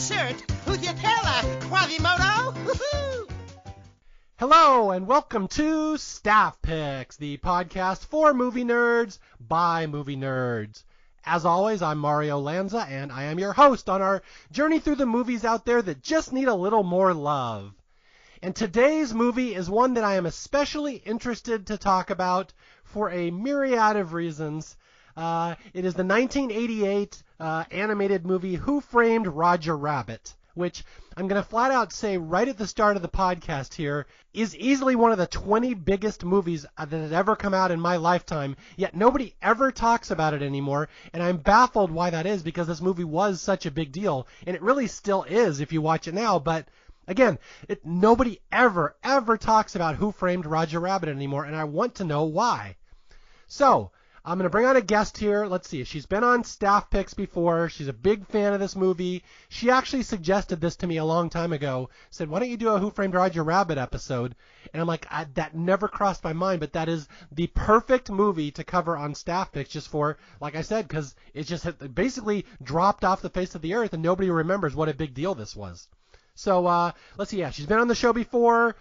shirt. Who's your tailor, Quasimodo? Woohoo! Hello, and welcome to Staff Picks, the podcast for movie nerds by movie nerds. As always, I'm Mario Lanza, and I am your host on our journey through the movies out there that just need a little more love. And today's movie is one that I am especially interested to talk about for a myriad of reasons. It is the 1988 animated movie Who Framed Roger Rabbit, which I'm going to flat out say right at the start of the podcast here is easily one of the 20 biggest movies that had ever come out in my lifetime, yet nobody ever talks about it anymore, and I'm baffled why that is, because this movie was such a big deal, and it really still is if you watch it now, but again, nobody ever talks about Who Framed Roger Rabbit anymore, and I want to know why. So, I'm going to bring on a guest here. Let's see. She's been on Staff Picks before. She's a big fan of this movie. She actually suggested this to me a long time ago. Said, why don't you do a Who Framed Roger Rabbit episode? And I'm like, that never crossed my mind, but that is the perfect movie to cover on Staff Picks just for, like I said, because it just basically dropped off the face of the earth and nobody remembers what a big deal this was. So, let's see. Yeah, she's been on the show before.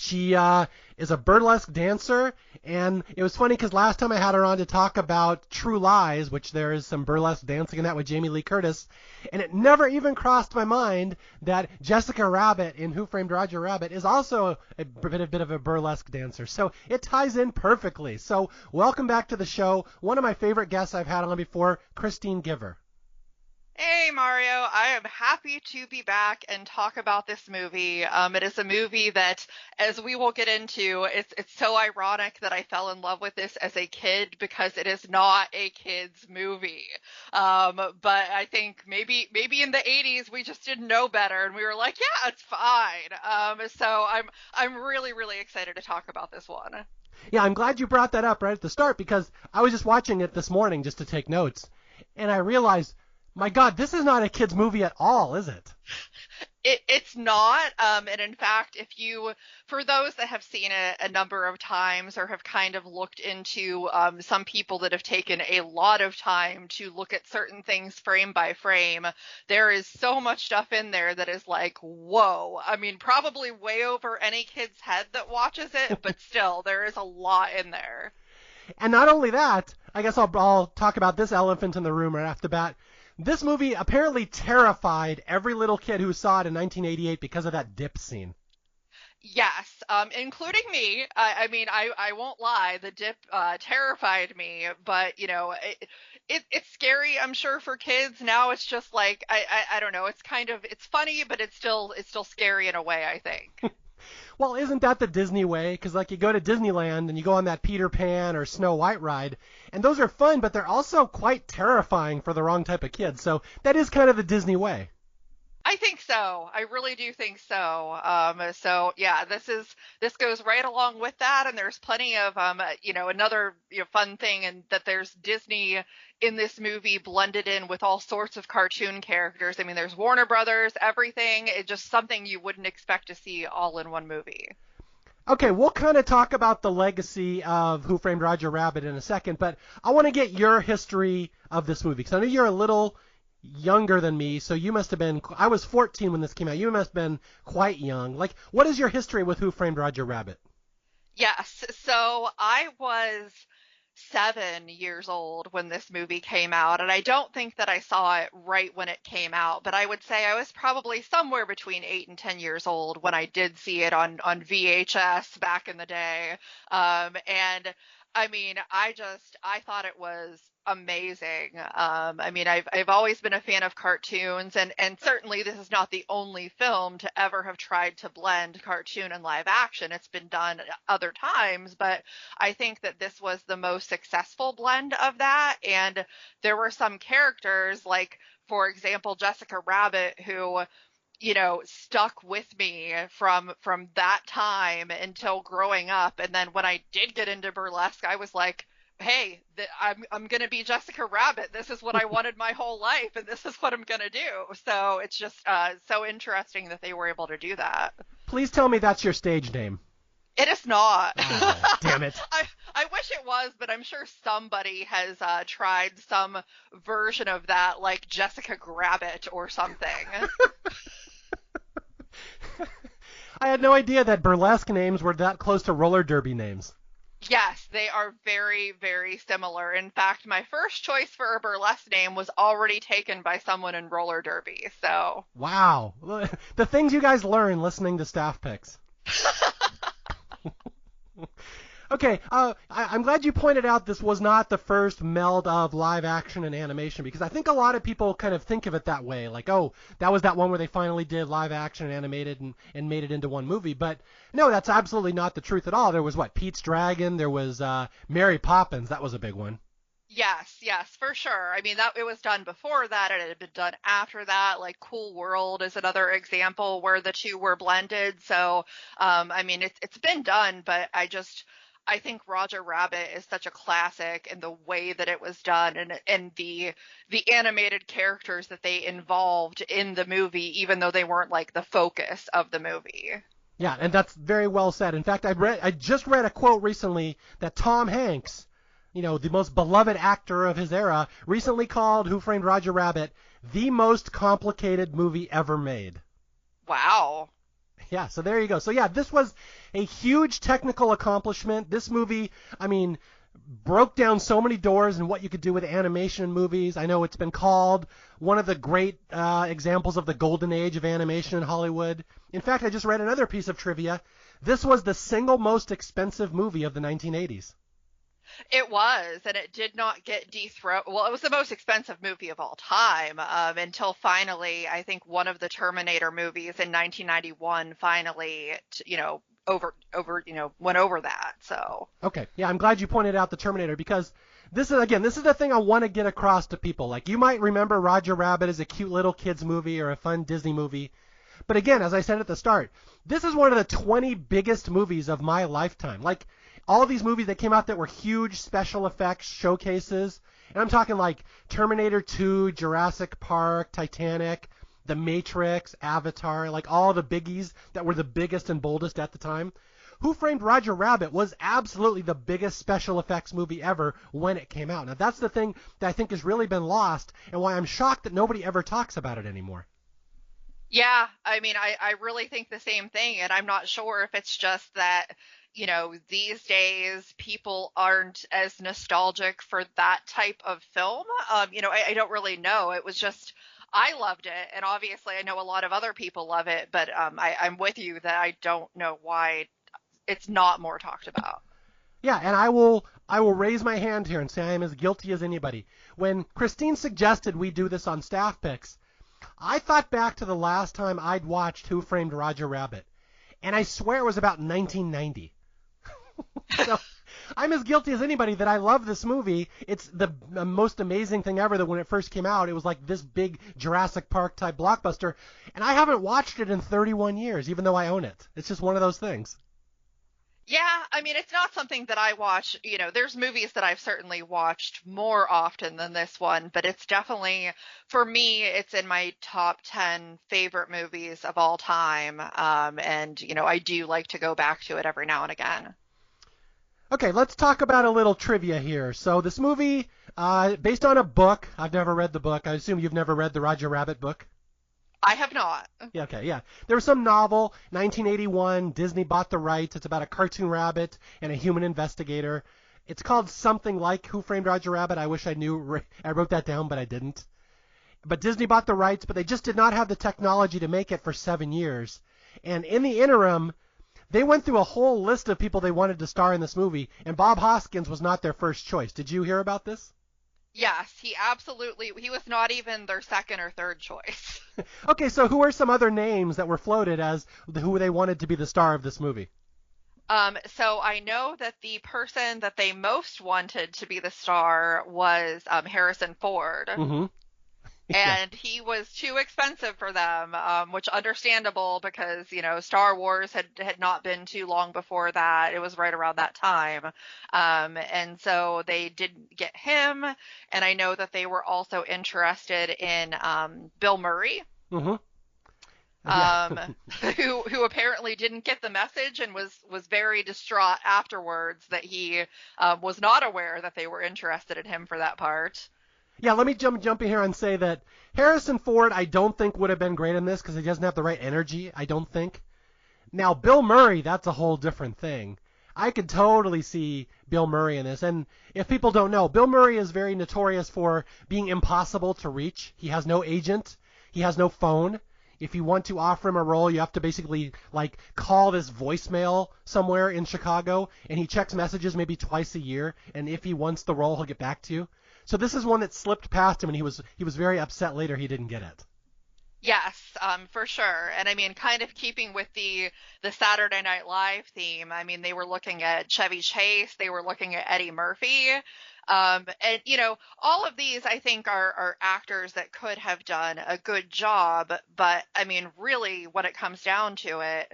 She is a burlesque dancer, and it was funny because last time I had her on to talk about True Lies, which there is some burlesque dancing in that with Jamie Lee Curtis, and it never even crossed my mind that Jessica Rabbit in Who Framed Roger Rabbit is also a bit of a burlesque dancer. So it ties in perfectly. So welcome back to the show. One of my favorite guests I've had on before, Christine Giver. Hey, Mario. I am happy to be back and talk about this movie. It is a movie that, as we will get into, it's so ironic that I fell in love with this as a kid because it is not a kid's movie. But I think maybe in the 80s we just didn't know better and we were like, yeah, it's fine. So I'm really, really excited to talk about this one. Yeah, I'm glad you brought that up right at the start because I was just watching it this morning just to take notes, and I realized, my God, this is not a kid's movie at all, is it? It's not, and in fact, for those that have seen it a number of times or have kind of looked into some people that have taken a lot of time to look at certain things frame by frame, there is so much stuff in there that is like, whoa. I mean, probably way over any kid's head that watches it, but still, there is a lot in there. And not only that, I guess I'll talk about this elephant in the room right off the bat. This movie apparently terrified every little kid who saw it in 1988 because of that dip scene. Yes, including me. I mean, I won't lie. The dip terrified me, but, you know, it's scary, I'm sure, for kids. Now it's just like, I don't know. It's funny, but it's still scary in a way, I think. Well, isn't that the Disney way? Because, like, you go to Disneyland and you go on that Peter Pan or Snow White ride, and those are fun, but they're also quite terrifying for the wrong type of kids. So that is kind of the Disney way. I think so. I really do think so. So yeah, this goes right along with that, and there's plenty of another fun thing, and that there's Disney in this movie blended in with all sorts of cartoon characters. I mean, there's Warner Brothers, everything. It's just something you wouldn't expect to see all in one movie. Okay, we'll kind of talk about the legacy of Who Framed Roger Rabbit in a second, but I want to get your history of this movie, because I know you're a little younger than me, so you must have been, I was 14 when this came out, you must have been quite young. Like, what is your history with Who Framed Roger Rabbit? Yes, so I was 7 years old when this movie came out, and I don't think that I saw it right when it came out, but I would say I was probably somewhere between 8 and 10 years old when I did see it on VHS back in the day. And I mean, I thought it was amazing. I mean, I've always been a fan of cartoons, and certainly this is not the only film to ever have tried to blend cartoon and live action. It's been done other times, but I think that this was the most successful blend of that. And there were some characters, like, for example, Jessica Rabbit, who stuck with me from that time until growing up. And then when I did get into burlesque, I was like, hey, I'm going to be Jessica Rabbit. This is what I wanted my whole life, and this is what I'm going to do. So it's just so interesting that they were able to do that. Please tell me that's your stage name. It is not. Oh, damn it. I wish wish it was, but I'm sure somebody has tried some version of that, like Jessica Grabbit or something. I had no idea that burlesque names were that close to roller derby names. Yes, they are very, very similar. In fact, my first choice for a burlesque name was already taken by someone in roller derby, so. Wow. The things you guys learn listening to Staff Picks. Okay, I'm glad you pointed out this was not the first meld of live action and animation, because I think a lot of people kind of think of it that way, like, oh, that was that one where they finally did live action and animated and made it into one movie. But no, that's absolutely not the truth at all. There was Pete's Dragon, there was Mary Poppins, that was a big one. Yes, for sure. I mean, that it was done before that, and it had been done after that. Like Cool World is another example where the two were blended. So, I mean, it's been done, but I think Roger Rabbit is such a classic in the way that it was done, and the animated characters that they involved in the movie, even though they weren't like the focus of the movie. Yeah, and that's very well said. In fact, I just read a quote recently that Tom Hanks, the most beloved actor of his era, recently called Who Framed Roger Rabbit the most complicated movie ever made. Wow. Yeah, so there you go. So yeah, this was a huge technical accomplishment. This movie, I mean, broke down so many doors in what you could do with animation in movies. I know it's been called one of the great examples of the golden age of animation in Hollywood. In fact, I just read another piece of trivia. This was the single most expensive movie of the 1980s. It was, and it did not get dethroned. Well, it was the most expensive movie of all time until finally, I think one of the Terminator movies in 1991 finally, went over that. So. Okay, yeah, I'm glad you pointed out the Terminator, because this is the thing I want to get across to people. Like, you might remember Roger Rabbit as a cute little kids movie or a fun Disney movie. But again, as I said at the start, this is one of the 20 biggest movies of my lifetime. Like, all these movies that came out that were huge special effects showcases, and I'm talking like Terminator 2, Jurassic Park, Titanic, The Matrix, Avatar, like all the biggies that were the biggest and boldest at the time. Who Framed Roger Rabbit was absolutely the biggest special effects movie ever when it came out. Now, that's the thing that I think has really been lost, and why I'm shocked that nobody ever talks about it anymore. Yeah, I mean, I really think the same thing, and I'm not sure if it's just that, these days people aren't as nostalgic for that type of film. I don't really know. It was just, I loved it, and obviously I know a lot of other people love it, but I'm with you that I don't know why it's not more talked about. Yeah, and I will raise my hand here and say I am as guilty as anybody. When Christine suggested we do this on Staff Picks, I thought back to the last time I'd watched Who Framed Roger Rabbit, and I swear it was about 1990. So I'm as guilty as anybody that I love this movie. It's the most amazing thing ever that when it first came out, it was like this big Jurassic Park type blockbuster, and I haven't watched it in 31 years, even though I own it. It's just one of those things. Yeah, I mean, it's not something that I watch. There's movies that I've certainly watched more often than this one, but it's definitely, for me, it's in my top 10 favorite movies of all time. And I do like to go back to it every now and again. Okay, let's talk about a little trivia here. So this movie, based on a book. I've never read the book. I assume you've never read the Roger Rabbit book? I have not. Yeah, okay, yeah. There was some novel, 1981, Disney bought the rights. It's about a cartoon rabbit and a human investigator. It's called something like Who Framed Roger Rabbit. I wish I knew. I wrote that down, but I didn't. But Disney bought the rights, but they just did not have the technology to make it for 7 years. And in the interim, they went through a whole list of people they wanted to star in this movie, and Bob Hoskins was not their first choice. Did you hear about this? Yes, he was not even their second or third choice. Okay, so who are some other names that were floated as who they wanted to be the star of this movie? So I know that the person that they most wanted to be the star was Harrison Ford. Mm-hmm. Yeah. And he was too expensive for them, which understandable because, Star Wars had not been too long before that. It was right around that time. And so they didn't get him. And I know that they were also interested in Bill Murray. Mm-hmm. Yeah. who apparently didn't get the message and was very distraught afterwards that he was not aware that they were interested in him for that part. Yeah, let me jump in here and say that Harrison Ford I don't think would have been great in this because he doesn't have the right energy, I don't think. Now, Bill Murray, that's a whole different thing. I could totally see Bill Murray in this. And if people don't know, Bill Murray is very notorious for being impossible to reach. He has no agent. He has no phone. If you want to offer him a role, you have to basically like call this voicemail somewhere in Chicago, and he checks messages maybe twice a year, and if he wants the role, he'll get back to you. So this is one that slipped past him, and he was very upset later he didn't get it. Yes, for sure. And I mean, kind of keeping with the Saturday Night Live theme. I mean, they were looking at Chevy Chase, they were looking at Eddie Murphy. And all of these I think are actors that could have done a good job, but I mean, really when it comes down to it,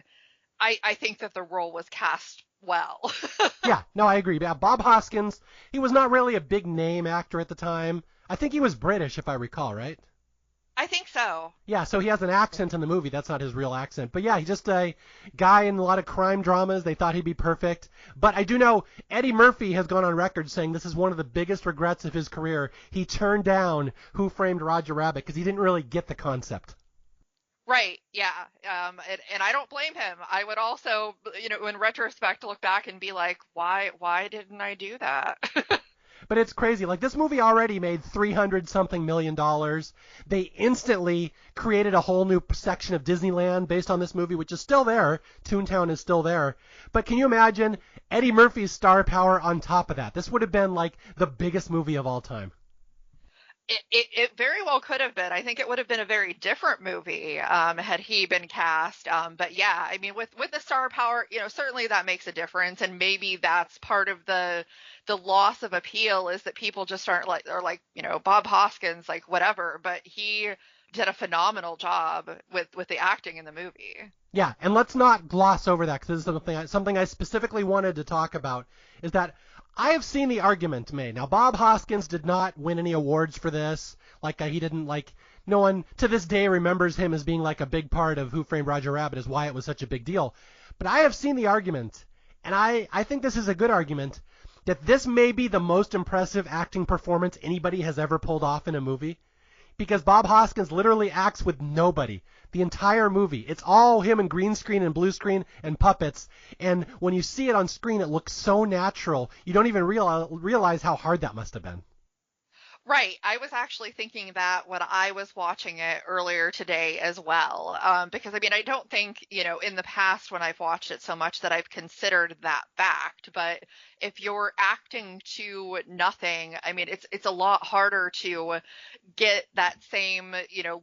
I think that the role was cast well. Yeah, no, I agree. Yeah, Bob Hoskins, he was not really a big name actor at the time. I think he was British, if I recall, right? I think so. Yeah, so he has an accent in the movie. That's not his real accent. But yeah, he's just a guy in a lot of crime dramas. They thought he'd be perfect. But I do know Eddie Murphy has gone on record saying this is one of the biggest regrets of his career. He turned down Who Framed Roger Rabbit because he didn't really get the concept. Right. Yeah. And I don't blame him. I would also, in retrospect, look back and be like, why didn't I do that? But it's crazy. Like, this movie already made $300-something million. They instantly created a whole new section of Disneyland based on this movie, which is still there. Toontown is still there. But can you imagine Eddie Murphy's star power on top of that? This would have been like the biggest movie of all time. It very well could have been. I think it would have been a very different movie had he been cast. But yeah, I mean, with the star power, certainly that makes a difference, and maybe that's part of the loss of appeal is that people just aren't like, or like, Bob Hoskins, like whatever. But he did a phenomenal job with the acting in the movie. Yeah, and let's not gloss over that because this is something I specifically wanted to talk about. Is that I have seen the argument made. Now, Bob Hoskins did not win any awards for this. He didn't, no one to this day remembers him as being like a big part of Who Framed Roger Rabbit, is why it was such a big deal. But I have seen the argument, and I think this is a good argument, that this may be the most impressive acting performance anybody has ever pulled off in a movie. Because Bob Hoskins literally acts with nobody. The entire movie. It's all him and green screen and blue screen and puppets. And when you see it on screen, it looks so natural. You don't even realize how hard that must have been. Right. I was actually thinking that when I was watching it earlier today as well. Because, I mean, I don't think, in the past when I've watched it so much that I've considered that fact. But if you're acting to nothing, I mean, it's a lot harder to get that same,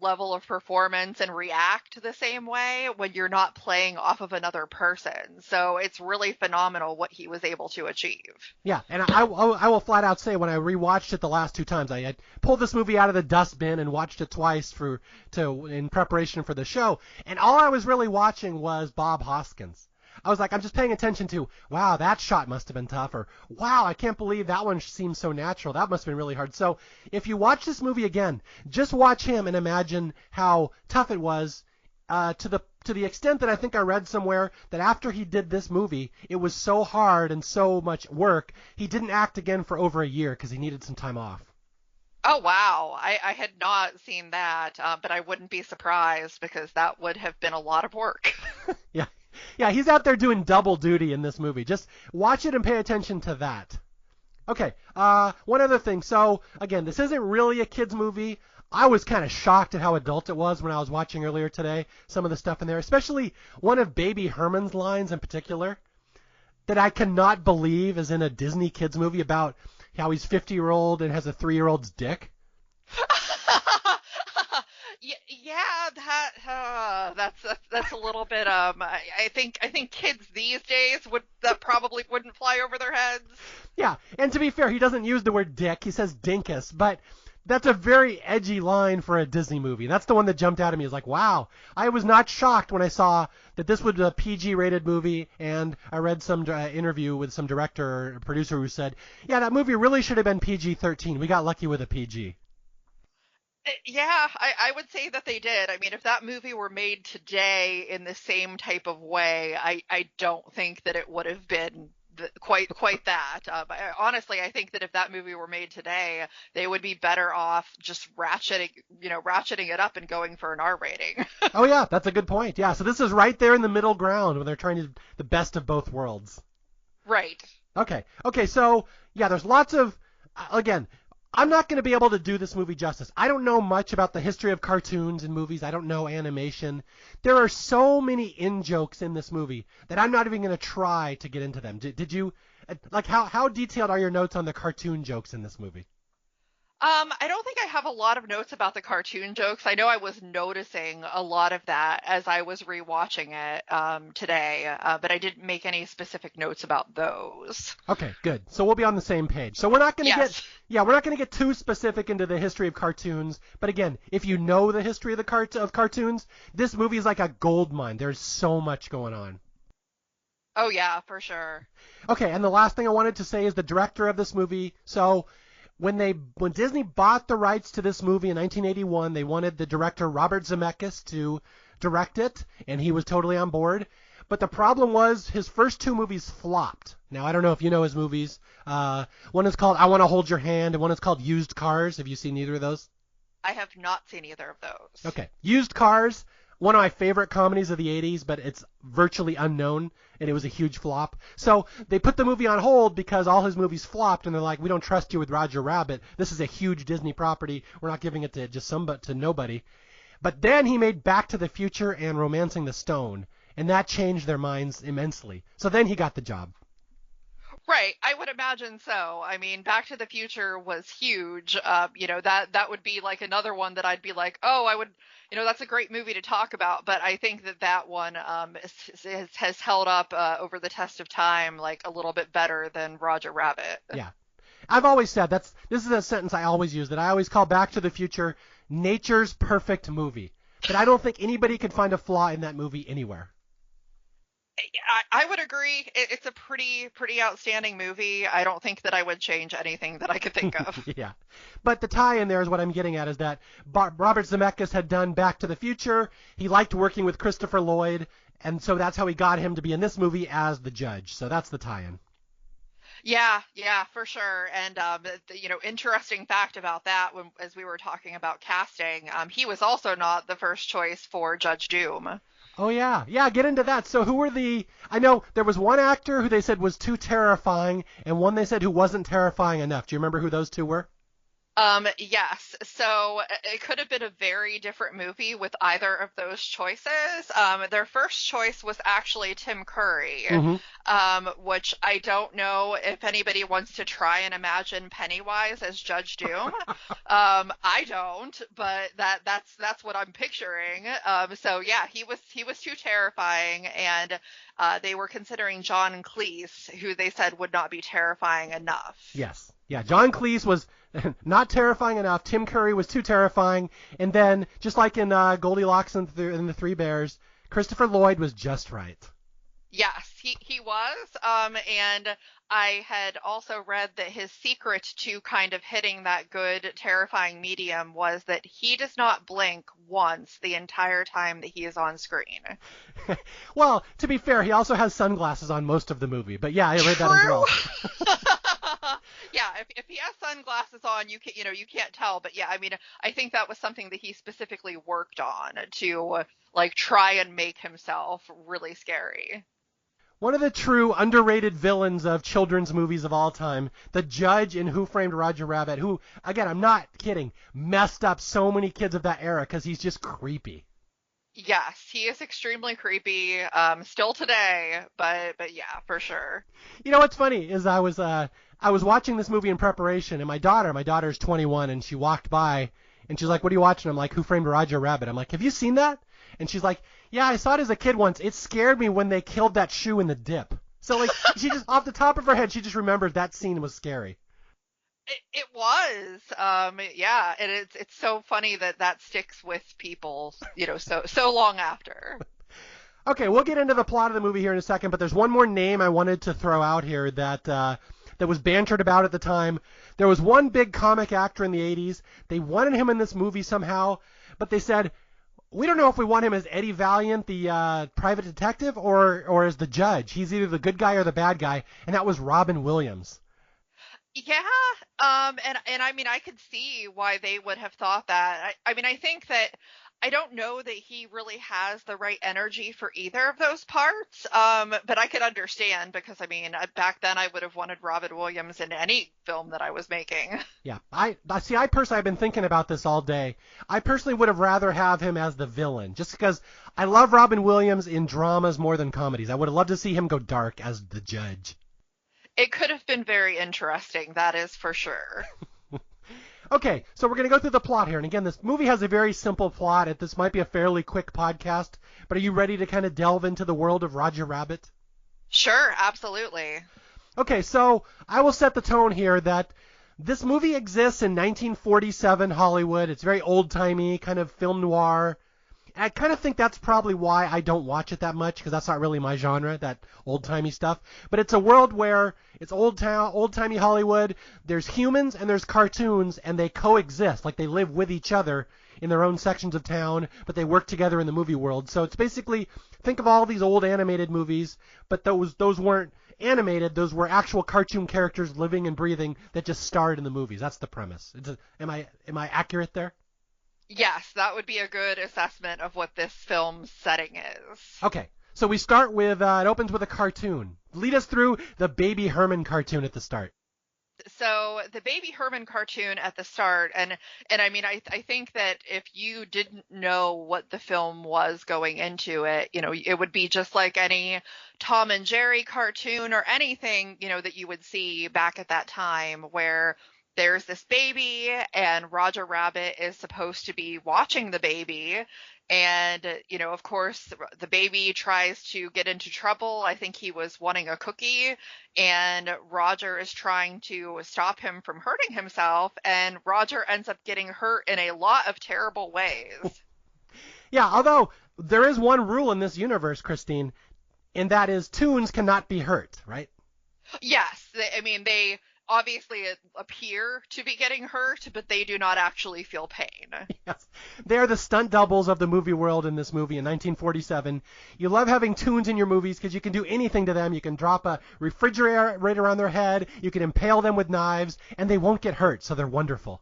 level of performance and react the same way when you're not playing off of another person. So it's really phenomenal what he was able to achieve. Yeah, and I will flat out say when I rewatched it the last two times, I had pulled this movie out of the dustbin and watched it twice in preparation for the show, and all I was really watching was Bob Hoskins. I was like, I'm just paying attention to, wow, that shot must have been tough, or wow, I can't believe that one seems so natural. That must have been really hard. So if you watch this movie again, just watch him and imagine how tough it was to the extent that I think I read somewhere that after he did this movie, it was so hard and so much work, he didn't act again for over a year because he needed some time off. Oh, wow. I had not seen that, but I wouldn't be surprised because that would have been a lot of work. Yeah. Yeah, he's out there doing double duty in this movie. Just watch it and pay attention to that. Okay, one other thing. So, again, this isn't really a kid's movie. I was kind of shocked at how adult it was when I was watching earlier today, some of the stuff in there, especially one of Baby Herman's lines in particular that I cannot believe is in a Disney kids movie about how he's 50-year-old and has a 3-year-old's dick. Yeah, that's a little bit. I think kids these days probably wouldn't fly over their heads. Yeah, and to be fair, he doesn't use the word dick. He says dinkus, but that's a very edgy line for a Disney movie. That's the one that jumped out at me. Is like, wow, I was not shocked when I saw that this was a PG-rated movie, and I read some interview with some director or producer who said, yeah, that movie really should have been PG-13. We got lucky with a PG. Yeah, I would say that they did. I mean, if that movie were made today in the same type of way, I don't think that it would have been quite that. Honestly, I think that if that movie were made today, they would be better off just ratcheting it up and going for an R rating. Oh yeah, that's a good point. Yeah, so this is right there in the middle ground when they're trying to the best of both worlds. Right. Okay, so yeah, there's lots of again, I'm not going to be able to do this movie justice. I don't know much about the history of cartoons and movies. I don't know animation. There are so many in-jokes in this movie that I'm not even going to try to get into them. Did you like how detailed are your notes on the cartoon jokes in this movie? I don't think I have a lot of notes about the cartoon jokes. I know I was noticing a lot of that as I was rewatching it today, but I didn't make any specific notes about those. Okay, good. So we'll be on the same page. So we're not going to Yes. we're not going to get too specific into the history of cartoons. But again, if you know the history of of cartoons, this movie is like a gold mine. There's so much going on. Oh yeah, for sure. Okay, and the last thing I wanted to say is the director of this movie. So when Disney bought the rights to this movie in 1981, they wanted the director Robert Zemeckis to direct it, and he was totally on board. But the problem was his first two movies flopped. Now I don't know if you know his movies. One is called I Want to Hold Your Hand, and one is called Used Cars. Have you seen either of those? I have not seen either of those. Okay. Used Cars, one of my favorite comedies of the 80s, but it's virtually unknown, and it was a huge flop. So they put the movie on hold because all his movies flopped, and they're like, we don't trust you with Roger Rabbit. This is a huge Disney property. We're not giving it to just to nobody. But then he made Back to the Future and Romancing the Stone, and that changed their minds immensely. So then he got the job. Right, I would imagine so. I mean, Back to the Future was huge. That would be like another one that I'd be like, oh, I would, that's a great movie to talk about. But I think that one has held up over the test of time like a little bit better than Roger Rabbit. Yeah. I've always said this is a sentence I always use, that I always call Back to the Future nature's perfect movie. But I don't think anybody could find a flaw in that movie anywhere. I would agree. It's a pretty outstanding movie. I don't think that I would change anything that I could think of. Yeah. But the tie-in there is what I'm getting at, is that Robert Zemeckis had done Back to the Future. He liked working with Christopher Lloyd, and so that's how he got him to be in this movie as the judge. So that's the tie-in. Yeah, for sure. And interesting fact about that, as we were talking about casting, he was also not the first choice for Judge Doom. Oh, yeah. Yeah, get into that. So who were I know there was one actor who they said was too terrifying, and one they said who wasn't terrifying enough. Do you remember who those two were? Yes. So it could have been a very different movie with either of those choices. Their first choice was actually Tim Curry, which I don't know if anybody wants to try and imagine Pennywise as Judge Doom. I don't, but that's what I'm picturing. So yeah, he was too terrifying, and they were considering John Cleese, who they said would not be terrifying enough. Yes. Yeah, John Cleese was not terrifying enough. Tim Curry was too terrifying. And then, just like in Goldilocks and the Three Bears, Christopher Lloyd was just right. Yes, he was. And I had also read that his secret to kind of hitting that good, terrifying medium was that he does not blink once the entire time that he is on screen. Well, to be fair, he also has sunglasses on most of the movie. But yeah, I read that as well. Yeah, if he has sunglasses on, you can't tell. But yeah, I mean, I think that was something that he specifically worked on to like try and make himself really scary. One of the true underrated villains of children's movies of all time, the judge in Who Framed Roger Rabbit, who, again, I'm not kidding, messed up so many kids of that era because he's just creepy. Yes, he is extremely creepy, still today, but yeah, for sure. You know what's funny is I was watching this movie in preparation, and my daughter's 21, and she walked by, and she's like, "What are you watching?" I'm like, "Who Framed Roger Rabbit?" I'm like, "Have you seen that?" And she's like, "Yeah, I saw it as a kid once. It scared me when they killed that shoe in the dip." So like, she just off the top of her head, she just remembered that scene was scary. It was, yeah, and it's so funny that sticks with people, so long after. Okay, we'll get into the plot of the movie here in a second, but there's one more name I wanted to throw out here that that was bantered about at the time. There was one big comic actor in the 80s. They wanted him in this movie somehow, but they said, we don't know if we want him as Eddie Valiant, the private detective, or as the judge. He's either the good guy or the bad guy, and that was Robin Williams. Yeah, and I mean, I could see why they would have thought that. I mean, I think that I don't know that he really has the right energy for either of those parts. But I could understand because, I mean, back then I would have wanted Robin Williams in any film that I was making. Yeah, I personally, I've been thinking about this all day. I personally would have rather have him as the villain, just because I love Robin Williams in dramas more than comedies. I would have loved to see him go dark as the judge. It could have been very interesting, that is for sure. Okay, so we're going to go through the plot here. And again, this movie has a very simple plot. This might be a fairly quick podcast, but are you ready to kind of delve into the world of Roger Rabbit? Sure, absolutely. Okay, so I will set the tone here that this movie exists in 1947 Hollywood. It's very old-timey, kind of film noir. I kind of think that's probably why I don't watch it that much, because that's not really my genre, that old-timey stuff. But it's a world where it's old-timey Hollywood. There's humans and there's cartoons, and they coexist, like they live with each other in their own sections of town, but they work together in the movie world. So it's basically, think of all these old animated movies, but those weren't animated. Those were actual cartoon characters living and breathing that just starred in the movies. That's the premise. Am I accurate there? Yes, that would be a good assessment of what this film's setting is. Okay, so we start with, it opens with a cartoon. Lead us through the Baby Herman cartoon at the start. So the Baby Herman cartoon at the start, and I mean, I think that if you didn't know what the film was going into it, you know, it would be just like any Tom and Jerry cartoon or anything, you know, that you would see back at that time where there's this baby and Roger Rabbit is supposed to be watching the baby. And, you know, of course, the baby tries to get into trouble. I think he was wanting a cookie, and Roger is trying to stop him from hurting himself. And Roger ends up getting hurt in a lot of terrible ways. Yeah, although there is one rule in this universe, Christine, and that is toons cannot be hurt, right? Yes. I mean, they obviously appear to be getting hurt, but they do not actually feel pain. Yes. They're the stunt doubles of the movie world in this movie in 1947. You love having toons in your movies because you can do anything to them. You can drop a refrigerator right around their head. You can impale them with knives, and they won't get hurt, so they're wonderful.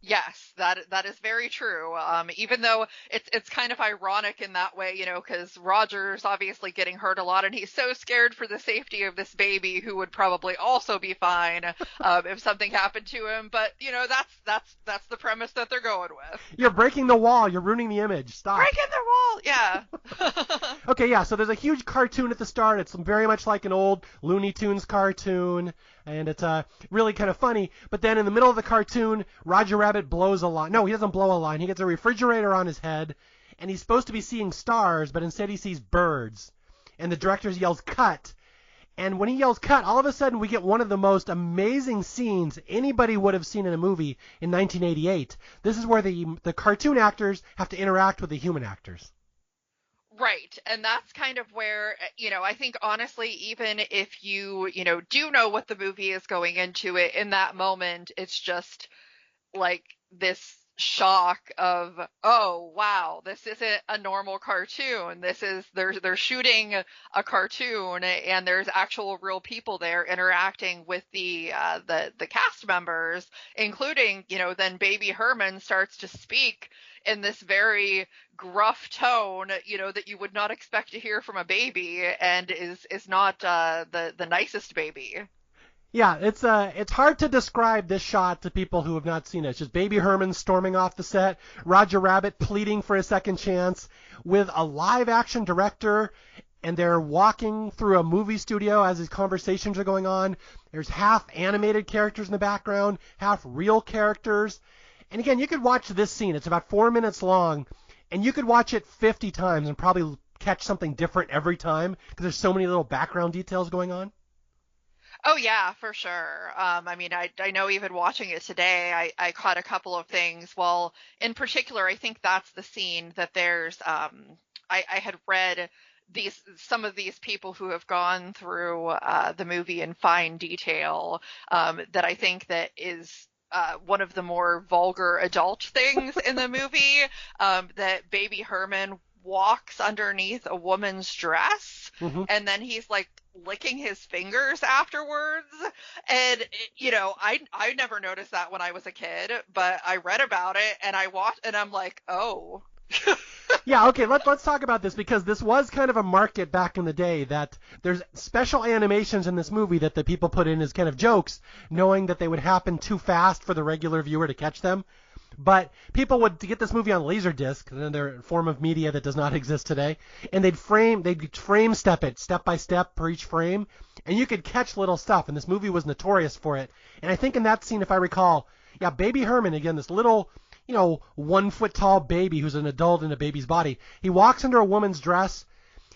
Yes, that is very true. Even though it's kind of ironic in that way, you know, because Roger's obviously getting hurt a lot, and he's so scared for the safety of this baby who would probably also be fine if something happened to him. But you know, that's the premise that they're going with. You're breaking the wall. You're ruining the image. Stop. Breaking the wall. Yeah. Okay, yeah. So there's a huge cartoon at the start. It's very much like an old Looney Tunes cartoon. And it's really kind of funny. But then in the middle of the cartoon, Roger Rabbit blows a line. No, he doesn't blow a line. He gets a refrigerator on his head, and he's supposed to be seeing stars, but instead he sees birds. And the director yells, "Cut!" And when he yells "cut," all of a sudden we get one of the most amazing scenes anybody would have seen in a movie in 1988. This is where the cartoon actors have to interact with the human actors. Right. And that's kind of where, you know, I think honestly, even if you know, do know what the movie is going into it, in that moment, it's just like this shock of, oh, wow, this isn't a normal cartoon. They're shooting a cartoon and there's actual real people there interacting with the cast members, including, you know, then Baby Herman starts to speak in this very gruff tone, you know, that you would not expect to hear from a baby, and is not the nicest baby. Yeah, it's hard to describe this shot to people who have not seen it. It's just Baby Herman storming off the set, Roger Rabbit pleading for a second chance with a live action director, and they're walking through a movie studio as these conversations are going on. There's half animated characters in the background, half real characters. And again, you could watch this scene. It's about 4 minutes long, and you could watch it 50 times and probably catch something different every time because there's so many little background details going on. Oh yeah, for sure. I mean, I know even watching it today, I caught a couple of things. Well, in particular, I think that's the scene that there's, I had read some of these people who have gone through the movie in fine detail, that I think that is one of the more vulgar adult things in the movie, that Baby Herman walks underneath a woman's dress, and then he's like licking his fingers afterwards. And I never noticed that when I was a kid, but I read about it and I watched, and I'm like, oh. Yeah, okay, let's talk about this, because this was kind of a market back in the day, that there's special animations in this movie that the people put in as kind of jokes, knowing that they would happen too fast for the regular viewer to catch them. But people would get this movie on Laserdisc, another form of media that does not exist today, and they'd frame step it step by step per each frame, and you could catch little stuff, and this movie was notorious for it. And I think in that scene, if I recall, yeah, Baby Herman, again, this little 1 foot tall baby who's an adult in a baby's body. He walks under a woman's dress.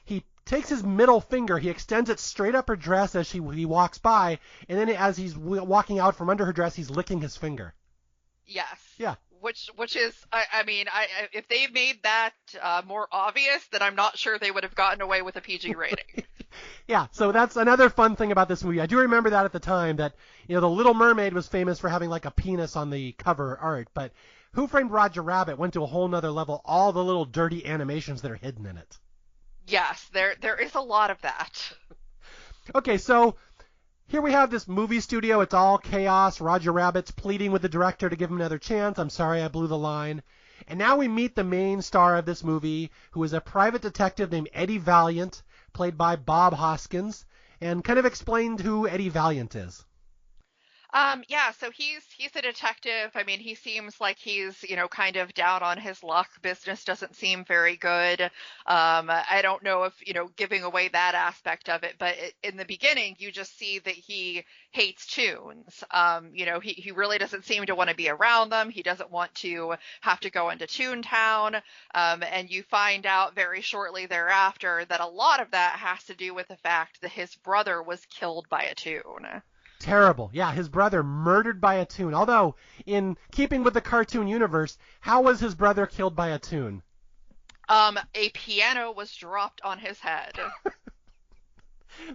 He takes his middle finger, he extends it straight up her dress as he walks by, and then as he's walking out from under her dress, he's licking his finger. Yes. Yeah. Which is, I mean, if they made that more obvious, then I'm not sure they would have gotten away with a PG rating. Yeah, so that's another fun thing about this movie. I do remember that at the time, that The Little Mermaid was famous for having like a penis on the cover art, but Who Framed Roger Rabbit went to a whole nother level, all the little dirty animations that are hidden in it. Yes, there is a lot of that. Okay, so here we have this movie studio. It's all chaos. Roger Rabbit's pleading with the director to give him another chance. I'm sorry I blew the line. And now we meet the main star of this movie, who is a private detective named Eddie Valiant, played by Bob Hoskins, and kind of explained who Eddie Valiant is. Yeah, so he's a detective. I mean, he seems like he's, kind of down on his luck. Business doesn't seem very good. I don't know if, giving away that aspect of it, but in the beginning, you just see that he hates tunes. He really doesn't seem to want to be around them. He doesn't want to have to go into Toontown. And you find out very shortly thereafter that a lot of that has to do with the fact that his brother was killed by a tune. Terrible. Yeah, his brother murdered by a tune. Although, in keeping with the cartoon universe, how was his brother killed by a tune? A piano was dropped on his head.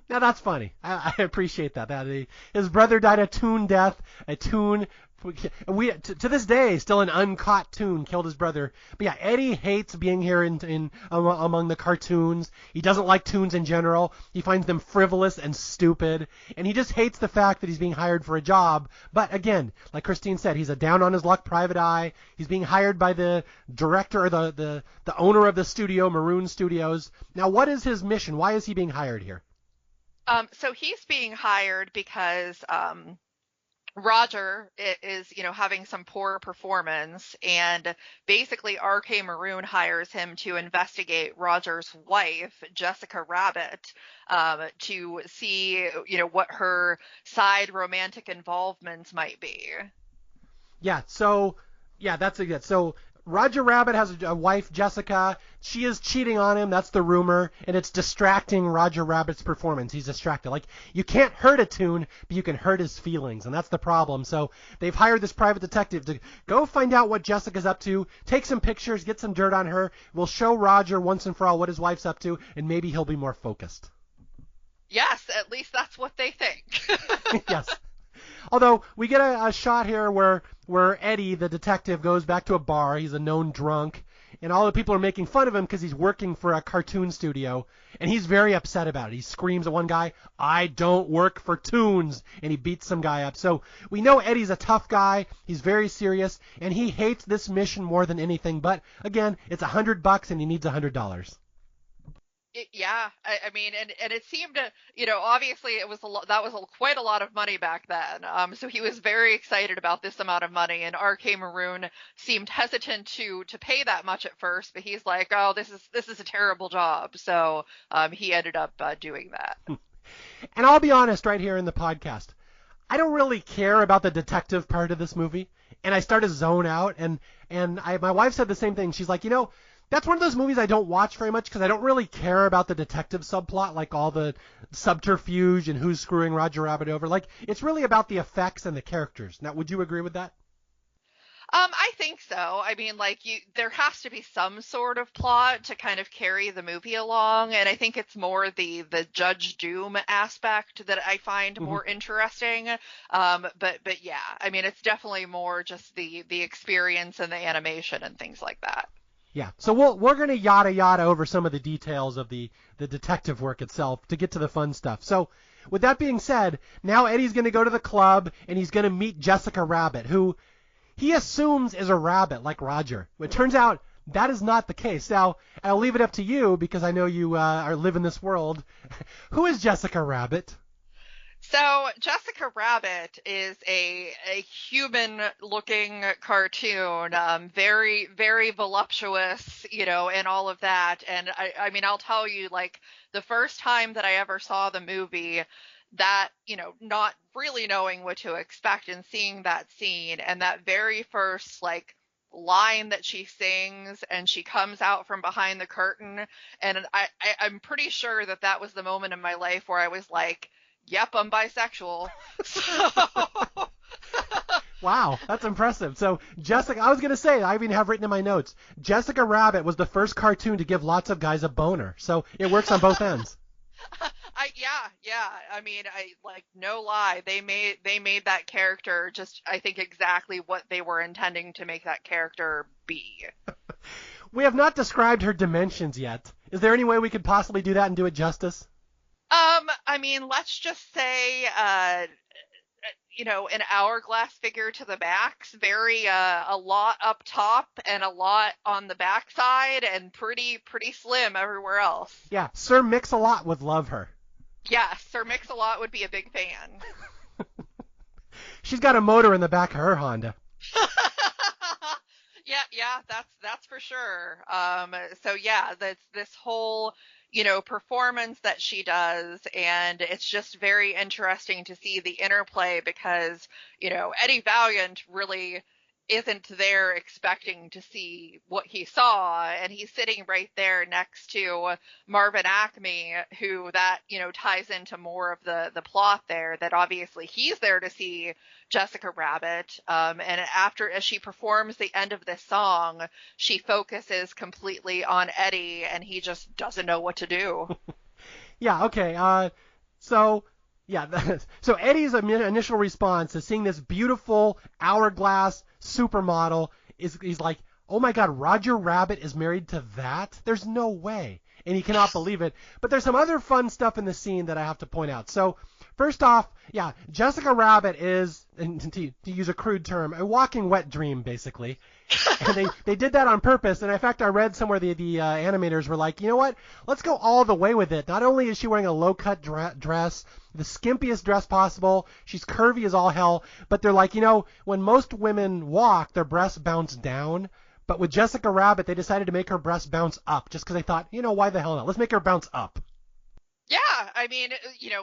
Now that's funny. I appreciate that. His brother died a tune death. A tune. To this day, still an uncaught tune killed his brother. But yeah, Eddie hates being here among the cartoons. He doesn't like tunes in general. He finds them frivolous and stupid, and he just hates the fact that he's being hired for a job. But again, like Christine said, he's a down on his luck private eye. He's being hired by the director, or the owner of the studio, Maroon Studios. Now, what is his mission? Why is he being hired here? So he's being hired because Roger is, having some poor performance, and basically RK Maroon hires him to investigate Roger's wife, Jessica Rabbit, to see, what her side romantic involvements might be. Yeah, that's it. So Roger Rabbit has a wife, Jessica. She is cheating on him. That's the rumor. And it's distracting Roger Rabbit's performance. He's distracted. Like, you can't hurt a tune, but you can hurt his feelings. And that's the problem. So they've hired this private detective to go find out what Jessica's up to, take some pictures, get some dirt on her. We'll show Roger once and for all what his wife's up to, and maybe he'll be more focused. Yes, at least that's what they think. Yes. Although we get a shot here where Eddie, the detective, goes back to a bar. He's a known drunk, and all the people are making fun of him because he's working for a cartoon studio, and he's very upset about it. He screams at one guy, "I don't work for tunes," and he beats some guy up. So we know Eddie's a tough guy. He's very serious, and he hates this mission more than anything. But again, it's $100, and he needs $100. Yeah, I mean, and it seemed to, obviously it was that was quite a lot of money back then. So he was very excited about this amount of money, and RK Maroon seemed hesitant to pay that much at first, but he's like, "Oh, this is a terrible job." So he ended up doing that. And I'll be honest right here in the podcast, I don't really care about the detective part of this movie, and I start to zone out, and my wife said the same thing. She's like, that's one of those movies I don't watch very much because I don't really care about the detective subplot, like all the subterfuge and who's screwing Roger Rabbit over. Like, it's really about the effects and the characters. Now, would you agree with that? I think so. I mean, like there has to be some sort of plot to kind of carry the movie along, and I think it's more the Judge Doom aspect that I find Mhm. more interesting. But yeah, I mean, it's definitely more just the experience and the animation and things like that. Yeah. So we're gonna yada yada over some of the details of the detective work itself to get to the fun stuff. So with that being said, now Eddie's gonna go to the club and he's gonna meet Jessica Rabbit, who he assumes is a rabbit like Roger. It turns out that is not the case. Now I'll leave it up to you because I know you live in this world. Who is Jessica Rabbit? So Jessica Rabbit is a human looking cartoon, very, very voluptuous, and all of that. And I mean, I'll tell you, like, the first time that I ever saw the movie, that, not really knowing what to expect and seeing that scene and that very first, like, line that she sings and she comes out from behind the curtain, and I'm pretty sure that was the moment in my life where I was like, yep, I'm bisexual. So Wow, that's impressive. So Jessica, I was gonna say, I even have written in my notes, Jessica Rabbit was the first cartoon to give lots of guys a boner. So it works on both ends. yeah. I mean, I like no lie. They made that character just I think exactly what they were intending to make that character be. We have not described her dimensions yet. Is there any way we could possibly do that and do it justice? I mean, let's just say an hourglass figure to the max, very a lot up top and a lot on the backside and pretty slim everywhere else. Yeah, Sir Mix-a-Lot would love her. Yes, Sir Mix-a-Lot would be a big fan. She's got a motor in the back of her Honda. Yeah, that's for sure. So yeah, that's this whole, performance that she does, and it's just very interesting to see the interplay because, Eddie Valiant really isn't there expecting to see what he saw, and he's sitting right there next to Marvin Acme, who that, ties into more of the plot there, that obviously he's there to see Jessica Rabbit. And as she performs the end of this song, she focuses completely on Eddie, and he just doesn't know what to do. Yeah, okay. So yeah, so Eddie's initial response to seeing this beautiful hourglass supermodel is he's like, "Oh my God, Roger Rabbit is married to that? There's no way." And he cannot believe it. But there's some other fun stuff in the scene that I have to point out. So first off, yeah, Jessica Rabbit is, and to use a crude term, a walking wet dream, basically. And they did that on purpose. And in fact, I read somewhere the animators were like, you know what? Let's go all the way with it. Not only is she wearing a low-cut dress, the skimpiest dress possible, she's curvy as all hell, but they're like, when most women walk, their breasts bounce down. But with Jessica Rabbit, they decided to make her breasts bounce up just because they thought, why the hell not? Let's make her bounce up. Yeah, I mean,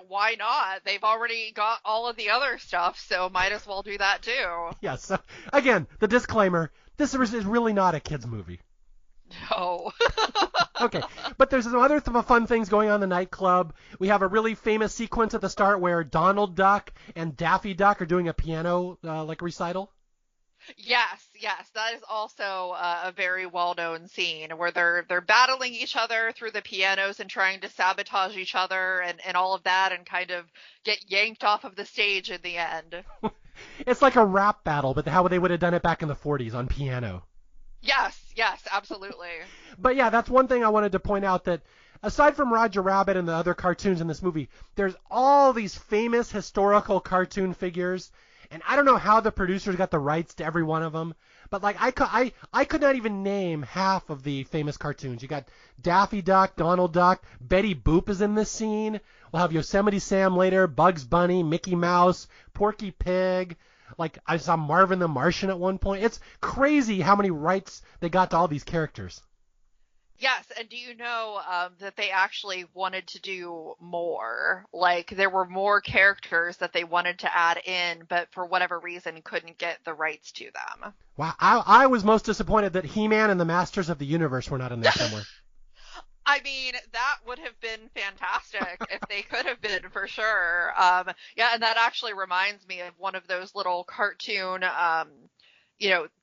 why not? They've already got all of the other stuff, so might as well do that too. Yes. So, again, the disclaimer, this is really not a kid's movie. No. Okay, but there's some other fun things going on in the nightclub. We have a really famous sequence at the start where Donald Duck and Daffy Duck are doing a piano recital. Yes, that is also a very well-known scene where they're battling each other through the pianos and trying to sabotage each other and all of that, and kind of get yanked off of the stage in the end. It's like a rap battle, but how they would have done it back in the 40s on piano. Yes, absolutely. But yeah, that's one thing I wanted to point out, that aside from Roger Rabbit and the other cartoons in this movie, there's all these famous historical cartoon figures. And I don't know how the producers got the rights to every one of them, but like I could not even name half of the famous cartoons. You got Daffy Duck, Donald Duck, Betty Boop is in this scene. We'll have Yosemite Sam later, Bugs Bunny, Mickey Mouse, Porky Pig. Like I saw Marvin the Martian at one point. It's crazy how many rights they got to all these characters. Yes, and do you know that they actually wanted to do more? Like, there were more characters that they wanted to add in, but for whatever reason couldn't get the rights to them. Wow, I was most disappointed that He-Man and the Masters of the Universe were not in there somewhere. I mean, that would have been fantastic if they could have been, for sure. Yeah, and that actually reminds me of one of those little cartoon